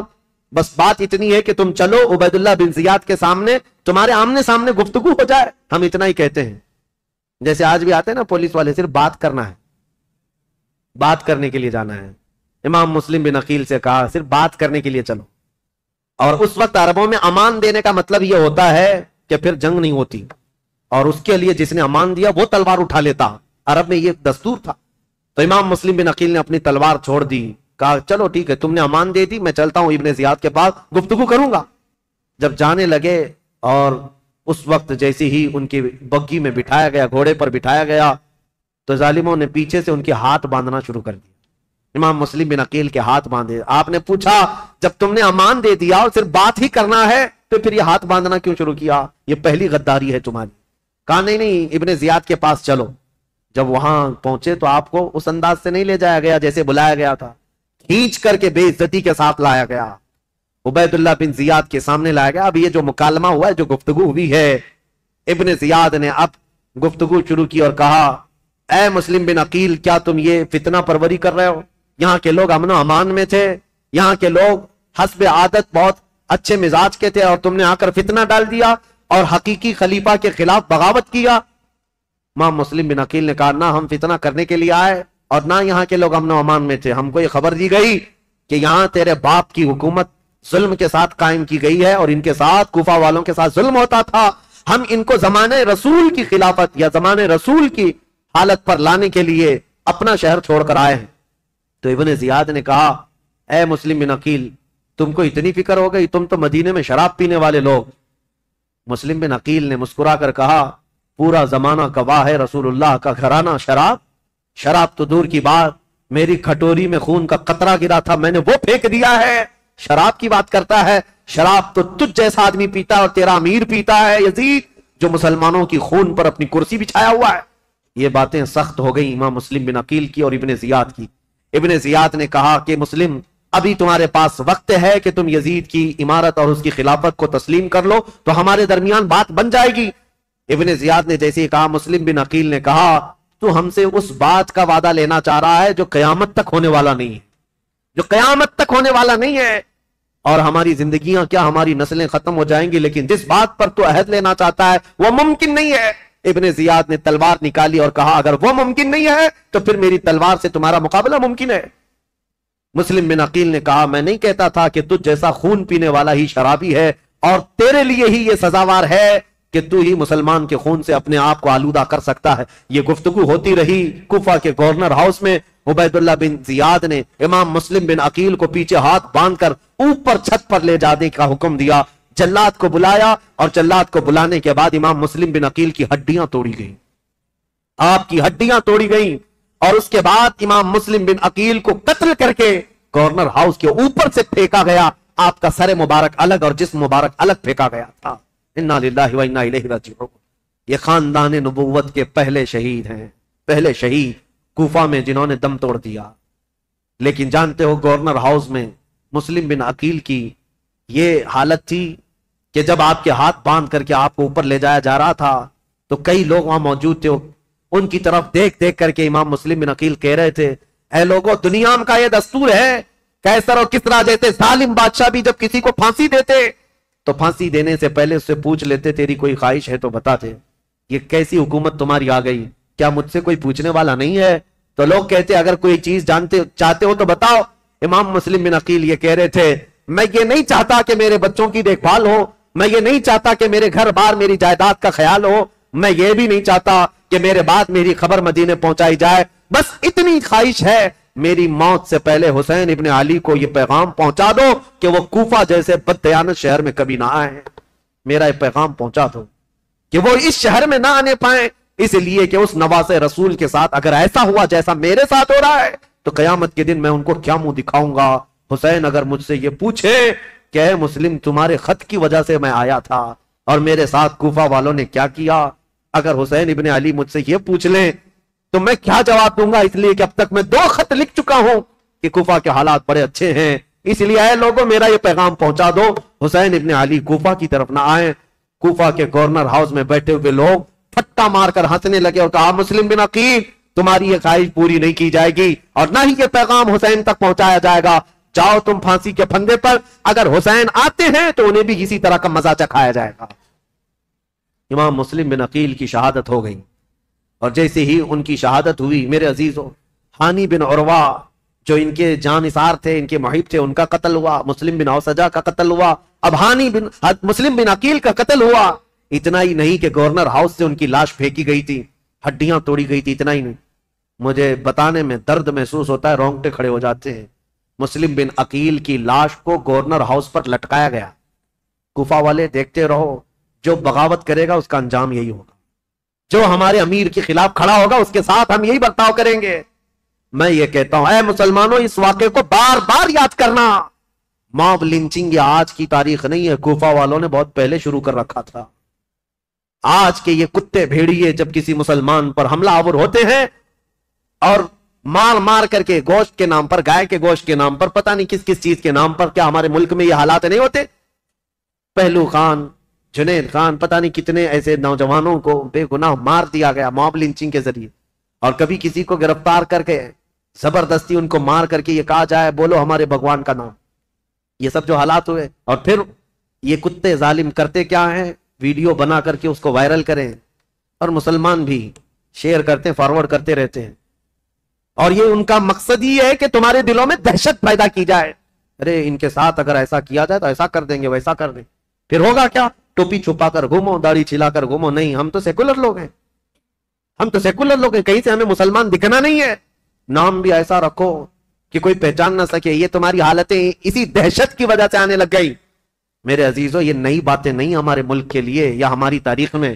Speaker 1: بس بات اتنی ہے کہ تم چلو عبید اللہ بن زیاد کے سامنے، تمہارے آمنے سامنے گفتگو ہو جائے. ہم اتنا ہی کہتے ہیں. جیسے آج بھی آتے ہیں نا پولیس والے، صرف بات کرنا ہے، بات کرنے کے لیے جانا ہے. امام مسلم بن عقیل سے کہا صرف بات کرنے کے لیے چلو. اور اس وقت عربوں میں امان دینے کا مطلب یہ ہوتا ہے کہ پھر جنگ نہیں ہوتی، اور اس کے لیے جس نے امان دیا وہ تلوار اٹھا لیتا. عرب میں یہ دستور تھا. تو امام مسلم بن عقیل نے اپنی تلوار چھوڑ دی، کہا چلو ٹھیک ہے تم نے امان دے دی، میں چلتا ہوں ابن زیاد کے پاس گفتگو کروں گا. جب جانے لگے اور اس وقت جیسے ہی ان کی بگی میں بٹھایا گیا، گھوڑے پر بٹھایا گیا، تو ظالموں نے پیچھے سے ان کے ہاتھ باندھنا شروع کر دیا. امام مسلم بن عقیل کے ہاتھ باندھے. آپ نے پوچھا جب تم نے امان دے دیا اور صرف بات ہی کرنا ہے تو پھر یہ ہاتھ باندھنا کیوں شروع کیا، یہ پہلی غداری ہے تمہاری. کہا نہیں ابن زیاد کے پاس چلو. جب وہاں پہنچے تو آپ کو اس انداز سے نہیں لے جایا گیا جیسے بلایا گیا تھا، کھینچ کر کے بے عزتی کے ساتھ لایا گیا، عبید اللہ بن زیاد کے سامنے لایا گیا. اب یہ جو مکالمہ ہوا ہے، جو گفتگو ہوئی ہے، ابن زیاد نے اب گفتگو شروع کی اور کہا اے مسلم بن عقیل کیا تم یہ فتنہ پروری کر رہے ہو؟ یہاں کے لوگ امن و امان میں تھے، یہاں کے لوگ حسب عادت بہت اچھے مزاج کے تھے، اور تم نے آ کر فتنہ ڈال دیا اور حقیقی خلیفہ کے خلاف بغاوت کیا. امام مسلم بن عقیل نے کہا نہ ہم فتنہ کرنے کے لیے آئے اور نہ یہاں کے لوگ امن و امان میں تھے. ہم کو یہ خبر دی گئی کہ یہاں تیرے باپ کی حکومت ظلم کے ساتھ قائم کی گئی ہے اور ان کے ساتھ کوفہ والوں کے ساتھ ظلم ہوتا تھا. ہم ان کو زمانے رسول کی خلافت یا زمانے رسول کی حالت پر لانے کے لیے اپنا شہر چھوڑ کر آئے ہیں. تو ابن زیاد نے کہا اے مسلم بن عقیل تم کو اتنی فکر ہو گئی، تم تو مدینے میں شراب پینے والے لوگ. مسلم بن عقیل نے مسکرا کر کہا پورا زمانہ گواہ ہے رسول اللہ کا گھرانہ شراب تو دور کی بات، میری کھٹوری میں خون کا قطرہ گرا تھا میں نے وہ پھینک دیا ہے. شراب کی بات کرتا ہے، شراب تو تجھ جیسا آدمی پیتا اور تیرا امیر پیتا ہے یزید، جو مسلمانوں کی خون پر اپنی کرسی بچھایا ہوا ہے. یہ باتیں سخت ہو گئی امام مسلم بن عقیل کی اور ابن زیاد کی. ابن زیاد نے کہا کہ مسلم ابھی تمہارے پاس وقت ہے کہ تم یزید کی امارت اور اس کی خلافت کو تسلیم کر لو تو ہمارے درمیان بات بن جائے گی. ابن زیاد نے جیسے ہی کہا، مسلم بن عقیل نے کہا تو ہم سے اس بات کا وعدہ لینا چاہ رہا ہے جو قیامت تک ہونے والا نہیں ہے، جو قیامت تک ہونے والا نہیں ہے، اور ہماری زندگیاں کیا ہماری نسلیں ختم ہو جائیں گی، لیکن جس بات پر تو عہد لینا چاہتا ہے وہ ممکن نہیں ہے. ابن زیاد نے تلوار نکالی اور کہا اگر وہ ممکن نہیں ہے تو پھر میری تلوار سے تمہارا مقابلہ ممکن ہے. مسلم بن عقیل نے کہا میں نہیں کہتا تھا کہ تجھ جیسا خون پینے والا ہی شرابی ہے اور تیرے لیے ہی یہ سزاوار ہے کہ تو ہی مسلمان کے خون سے اپنے آپ کو آلودہ کر سکتا ہے. یہ گفتگو ہوتی رہی کوفہ کے گورنر ہاؤس میں. عبید اللہ بن زیاد نے امام مسلم بن عقیل کو پیچھے ہاتھ باندھ کر اوپر چھت پر لے جانے کا حکم دیا. جلاد کو بلایا اور جلاد کو بلانے کے بعد امام مسلم بن عقیل کی ہڈیاں توڑی گئیں، آپ کی ہڈیاں توڑی گئیں، اور اس کے بعد امام مسلم بن عقیل کو قتل کر کے گورنر ہاؤس کے اوپر سے پھینکا گیا. آپ کا سر مبارک الگ اور جسم مبارک الگ پھینکا گیا تھا. انا للہ و انا الیہ راجعون. یہ خاندان نبوت کے پہلے شہید ہیں، پہلے شہید کوفہ میں جنہوں نے دم توڑ دیا. لیکن جانتے ہو گورنر ہاؤس میں مسلم بن عقیل کی یہ حالت تھی کہ جب آپ کے ہاتھ باندھ کر کے آپ کو اوپر لے جایا جا رہا تھا تو کئی لوگ وہاں موجود تھے. ان کی طرف دیکھ دیکھ کر کے امام مسلم بن عقیل کہہ رہے تھے اے لوگوں دنیا کا یہ دستور ہے، قیصر اور کسریٰ جیسے ظالم بادشاہ بھی جب کسی کو پھانسی دیتے تو پھانسی دینے سے پہلے اس سے پوچھ لیتے تیری کوئی خواہش ہے تو بتا دے، یہ کیسی حکومت تمہاری آ گئی، کیا مجھ سے کوئی پوچھنے والا نہیں ہے؟ تو لوگ کہتے اگر کوئی چیز چاہتے ہو تو بتاؤ۔ امام مسلم بن عقیل یہ کہہ رہے تھے میں یہ نہیں چاہتا کہ میرے بچوں کی دیکھ بھال ہو، میں یہ نہیں چاہتا کہ میرے گھر بار میری جائیداد کا خیال ہو، میں یہ بھی نہیں چاہتا کہ میرے بعد میری خبر مدینے پہنچائی جائے، بس اتنی خواہش ہے میری موت سے پہلے حسین ابن علی کو یہ پیغام پہنچا دو کہ وہ کوفہ جیسے بددیانت شہر میں کبھی نہ آئے، میرا یہ پیغام پہنچا دو کہ وہ اس شہر میں نہ آنے پائیں، اس لیے کہ اس نواز رسول کے ساتھ اگر ایسا ہوا جیسا میرے ساتھ ہو رہا ہے تو قیامت کے دن میں ان کو کیا منہ دکھاؤں گا۔ حسین اگر مجھ سے یہ پوچھے کہ اے مسلم تمہارے خط کی وجہ سے میں آیا تھا اور میرے ساتھ کوفہ والوں نے کیا کیا، اگر حسین ابن علی مجھ سے یہ پوچھ لیں تو میں کیا جواب دوں گا، اس لیے کہ اب تک میں 2 خط لکھ چکا ہوں کہ کوفہ کے حالات بڑے اچھے ہیں، اس لیے اے لوگوں میرا یہ پیغام پہنچا دو حسین ابن علی کوفہ کی طرف نہ آئیں۔ کوفہ کے گورنر ہاؤس میں بیٹھے ہوئے لوگ پھٹا مار کر ہنسنے لگے اور کہا مسلم بن عقیل تمہاری یہ خواہش پوری نہیں کی جائے گی اور نہ ہی یہ پیغام حسین تک پہنچایا جائے گا، جاؤ تم پھانسی کے پھندے پر، اگر حسین آتے ہیں تو انہیں بھی اسی طرح کا مزہ چکھایا جائے گا۔ امام مسلم بن عقیل کی شہادت ہو گئی، اور جیسے ہی ان کی شہادت ہوئی میرے عزیزو، ہانی بن عروہ جو ان کے جانثار تھے، ان کے محب تھے، ان کا قتل ہوا، مسلم بن اوسجہ کا قتل ہوا، اب مسلم بن عقیل کا قتل ہوا۔ اتنا ہی نہیں کہ گورنر ہاؤس سے ان کی لاش پھینکی گئی تھی، ہڈیاں توڑی گئی تھی، اتنا ہی نہیں، مجھے بتانے میں درد محسوس ہوتا ہے، رونگٹے کھڑے ہو جاتے ہیں۔ مسلم بن عقیل کی لاش کو گورنر ہاؤس پر لٹکایا گیا۔ کوفہ والے دیکھتے رہو، جو بغاوت کرے گا اس کا انجام یہی ہوگا، جو ہمارے امیر کے خلاف کھڑا ہوگا اس کے ساتھ ہم یہی برتاؤ کریں گے۔ میں یہ کہتا ہوں اے مسلمانوں اس واقعے کو بار بار یاد کرنا، موب لنچنگ یہ آج کی تاریخ نہیں ہے، کوفہ والوں نے بہت پہلے شروع کر رکھا تھا۔ آج کے یہ کتے بھیڑیے جب کسی مسلمان پر حملہ آور ہوتے ہیں اور مار مار کر کے گوشت کے نام پر، گائے کے گوشت کے نام پر، پتہ نہیں کس کس چیز کے نام پر، کیا ہمارے ملک میں یہ حالات نہیں ہوتے؟ پہلو خان، جنید خان، پتہ نہیں کتنے ایسے نوجوانوں کو بے گناہ مار دیا گیا موب لنچنگ کے ذریعے، اور کبھی کسی کو گرفتار کر کے زبردستی ان کو مار کر کے یہ کہا جائے بولو ہمارے بھگوان کا نام، یہ سب جو حالات ہوئے۔ اور پھر یہ کتے ظالم کرتے کیا ہیں، ویڈیو بنا کر کے اس کو وائرل کریں، اور مسلمان بھی شیئر کرتے ہیں، فارورڈ کرتے رہتے ہیں، اور یہ ان کا مقصد یہ ہے کہ تمہارے دلوں میں دہشت پیدا کی جائے، ارے ان کے ساتھ اگر ایسا کیا جائے تو ایسا کر دیں گے، ویسا کر دیں، پھر ہوگا کیا، ٹوپی چھپا کر گھومو، داڑھی چھلا کر گھومو، نہیں ہم تو سیکولر لوگ ہیں، ہم تو سیکولر لوگ ہیں، کہیں سے ہمیں مسلمان دکھنا نہیں ہے، نام بھی ایسا رکھو کہ کوئی پہچان نہ سکے، یہ تمہاری حالتیں اسی دہشت کی وجہ سے آنے لگ گئی۔ میرے عزیزو یہ نئی باتیں نہیں ہمارے ملک کے لیے یا ہماری تاریخ میں،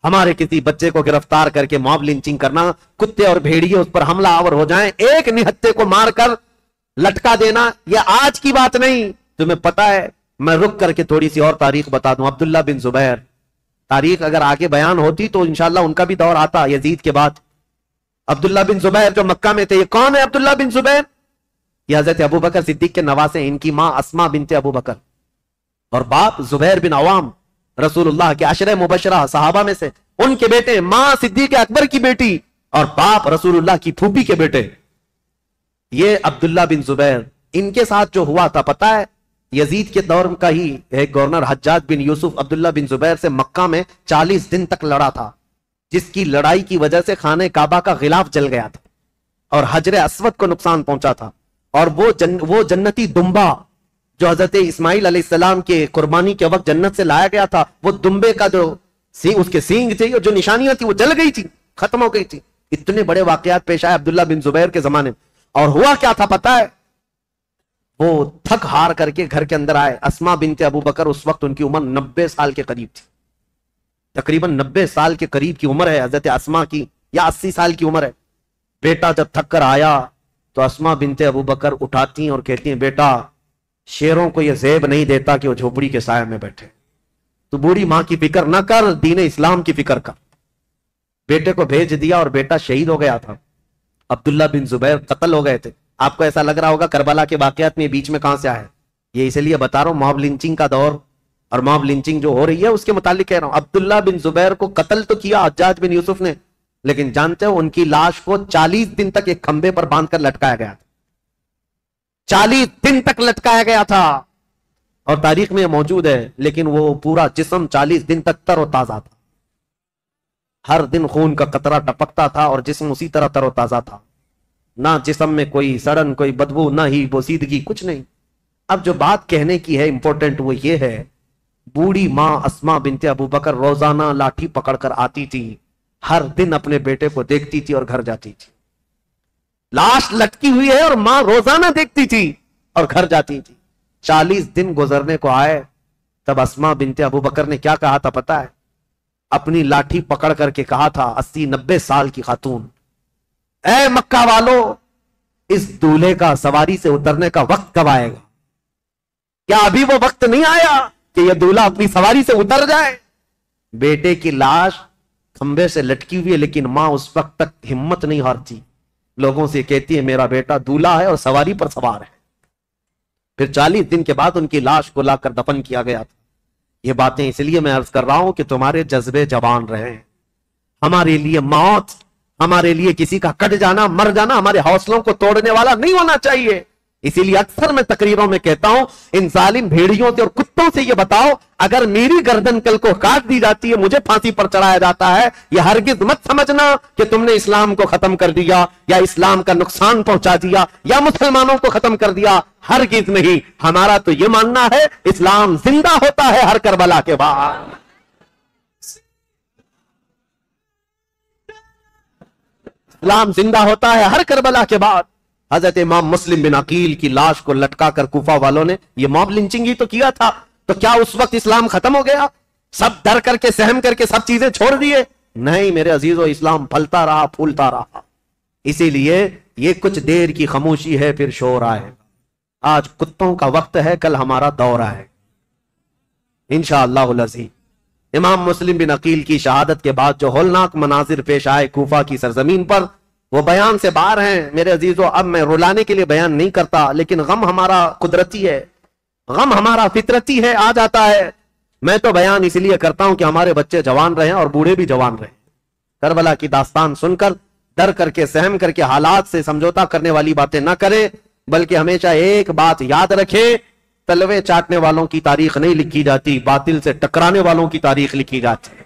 Speaker 1: ہمارے کسی بچے کو گرفتار کر کے موب لنچنگ کرنا، کتے اور بھیڑیے اس پر حملہ آور ہو جائیں، ایک نہتے کو مار کر لٹکا دینا، یہ آج کی بات نہیں۔ تمہیں پتا ہے، میں رک کر کے تھوڑی سی اور تاریخ بتا دوں، عبداللہ بن زبیر، تاریخ اگر آگے بیان ہوتی تو انشاءاللہ ان کا بھی دور آتا یزید کے بعد۔ عبداللہ بن زبیر جو مکہ میں تھے، یہ کون ہے عبداللہ بن زبیر؟ یہ حضرت ابو بکر صدیق کے نواسے، ان کی ماں اسما بنت ابو بکر اور باپ زبیر بن عوام، رسول اللہ کے عشرہ مبشرہ صحابہ میں سے، ان کے بیٹے، ماں صدیق اکبر کی بیٹی اور باپ رسول اللہ کی پھوپھی کے بیٹے، یہ عبداللہ بن زبیر۔ ان کے ساتھ جو ہوا تھا پتہ ہے، یزید کے دور کا ہی ایک گورنر حجاج بن یوسف عبداللہ بن زبیر سے مکہ میں 40 دن تک لڑا تھا، جس کی لڑائی کی وجہ سے خانہ کعبہ کا غلاف جل گیا تھا اور حجر اسود کو نقصان پہنچا تھا، اور وہ جنتی دمبا جو حضرت اسماعیل علیہ السلام کے قربانی کے وقت جنت سے لایا گیا تھا، وہ دمبے کا جو اس کے سینگ تھے اور جو نشانیاں تھی وہ جل گئی تھی، ختم ہو گئی تھی۔ اتنے بڑے واقعات پیش آئے عبداللہ بن زبیر کے زمانے میں، اور ہوا کیا تھا پتہ ہے، وہ تھک ہار کر کے گھر کے اندر آئے۔ اسما بنت ابو بکر اس وقت ان کی عمر 90 سال کے قریب تھی، تقریباً 90 سال کے قریب کی عمر ہے حضرت اسما کی، یا 80 سال کی عمر ہے۔ بیٹا جب تھک کر آیا تو اسما بنت ابو بکر اٹھاتی اور کہتی ہیں بیٹا شیروں کو یہ زیب نہیں دیتا کہ وہ جھوپڑی کے سائے میں بیٹھے، تو بوڑھی ماں کی فکر نہ کر، دین اسلام کی فکر کر۔ بیٹے کو بھیج دیا اور بیٹا شہید ہو گیا تھا، عبداللہ بن زبیر قتل ہو گئے تھے۔ آپ کو ایسا لگ رہا ہوگا کربلا کے واقعات میں بیچ میں کہاں سے آئے، یہ اس لیے بتا رہا ہوں موب لنچنگ کا دور اور موب لنچنگ جو ہو رہی ہے اس کے متعلق کہہ رہا ہوں۔ عبداللہ بن زبیر کو قتل تو کیا حجاج بن یوسف نے، لیکن جانتے ہو ان کی لاش کو 40 دن تک ایک کھمبے پر باندھ کر لٹکایا گیا تھا، 40 دن تک لٹکایا گیا تھا، اور تاریخ میں موجود ہے، لیکن وہ پورا جسم 40 دن تک تر و تازہ تھا، ہر دن خون کا قطرہ ٹپکتا تھا اور جسم اسی طرح تر و تازہ تھا، نہ جسم میں کوئی سڑن، کوئی بدبو، نہ ہی بوسیدگی، کچھ نہیں۔ اب جو بات کہنے کی ہے امپورٹنٹ وہ یہ ہے، بوڑھی ماں اسما بنت ابو بکر روزانہ لاٹھی پکڑ کر آتی تھی، ہر دن اپنے بیٹے کو دیکھتی تھی اور گھر جاتی تھی۔ لاش لٹکی ہوئی ہے اور ماں روزانہ دیکھتی تھی اور گھر جاتی تھی۔ 40 دن گزرنے کو آئے، تب اسما بنت ابو بکر نے کیا کہا تھا پتا ہے؟ اپنی لاٹھی پکڑ کر کے کہا تھا، 80-90 سال کی خاتون، اے مکہ والو، اس دولہے کا سواری سے اترنے کا وقت کب آئے گا؟ کیا ابھی وہ وقت نہیں آیا کہ یہ دولہا اپنی سواری سے اتر جائے؟ بیٹے کی لاش کھمبے سے لٹکی ہوئی ہے، لیکن ماں اس وقت تک ہمت نہیں ہارتی، لوگوں سے کہتی ہے میرا بیٹا دولہا ہے اور سواری پر سوار ہے۔ پھر 40 دن کے بعد ان کی لاش کو لا کر دفن کیا گیا تھا۔ یہ باتیں اس لیے میں عرض کر رہا ہوں کہ تمہارے جذبے جوان رہے۔ ہمارے لیے موت، ہمارے لیے کسی کا کٹ جانا، مر جانا ہمارے حوصلوں کو توڑنے والا نہیں ہونا چاہیے۔ اسی لیے اکثر میں تقریروں میں کہتا ہوں، ان ظالم بھیڑیوں سے اور کتوں سے یہ بتاؤ، اگر میری گردن کل کو کاٹ دی جاتی ہے، مجھے پھانسی پر چڑھایا جاتا ہے، یہ ہرگز مت سمجھنا کہ تم نے اسلام کو ختم کر دیا یا اسلام کا نقصان پہنچا دیا یا مسلمانوں کو ختم کر دیا، ہرگز نہیں۔ ہمارا تو یہ ماننا ہے اسلام زندہ ہوتا ہے ہر کربلا کے بعد۔ اسلام زندہ ہوتا ہے ہر کربلا کے بعد۔ حضرت امام مسلم بن عقیل کی لاش کو لٹکا کر کوفہ والوں نے یہ موب لنچنگ ہی تو کیا تھا، تو کیا اس وقت اسلام ختم ہو گیا؟ سب ڈر کر کے، سہم کر کے سب چیزیں چھوڑ دیے؟ نہیں میرے عزیزو، اسلام پھلتا رہا، پھولتا رہا۔ اسی لیے یہ کچھ دیر کی خاموشی ہے، پھر شور آئے۔ آج کتوں کا وقت ہے، کل ہمارا دور ہے انشاءاللہ العزیز۔ امام مسلم بن عقیل کی شہادت کے بعد جو ہولناک مناظر پیش آئے کوفہ کی سرزمین پر، وہ بیان سے باہر ہیں میرے عزیزو۔ اب میں رلانے کے لیے بیان نہیں کرتا، لیکن غم ہمارا قدرتی ہے، غم ہمارا فطرتی ہے، آ جاتا ہے۔ میں تو بیان اس لیے کرتا ہوں کہ ہمارے بچے جوان رہیں اور بوڑھے بھی جوان رہیں۔ کربلا کی داستان سن کر ڈر کر کے، سہم کر کے، حالات سے سمجھوتا کرنے والی باتیں نہ کریں، بلکہ ہمیشہ ایک بات یاد رکھیں، تلوے چاٹنے والوں کی تاریخ نہیں لکھی جاتی، باطل سے ٹکرانے والوں کی تاریخ لکھی جاتی ہے۔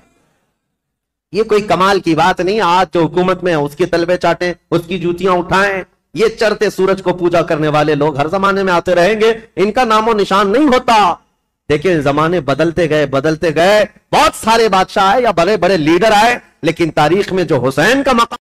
Speaker 1: یہ کوئی کمال کی بات نہیں، آج جو حکومت میں ہے اس کے تلوے چاٹیں، اس کی جوتیاں اٹھائیں۔ یہ چڑھتے سورج کو پوجا کرنے والے لوگ ہر زمانے میں آتے رہیں گے، ان کا نام و نشان نہیں ہوتا۔ دیکھیں زمانے بدلتے گئے، بدلتے گئے، بہت سارے بادشاہ آئے یا بڑے بڑے لیڈر آئے، لیکن تاریخ میں جو حسین کا مقام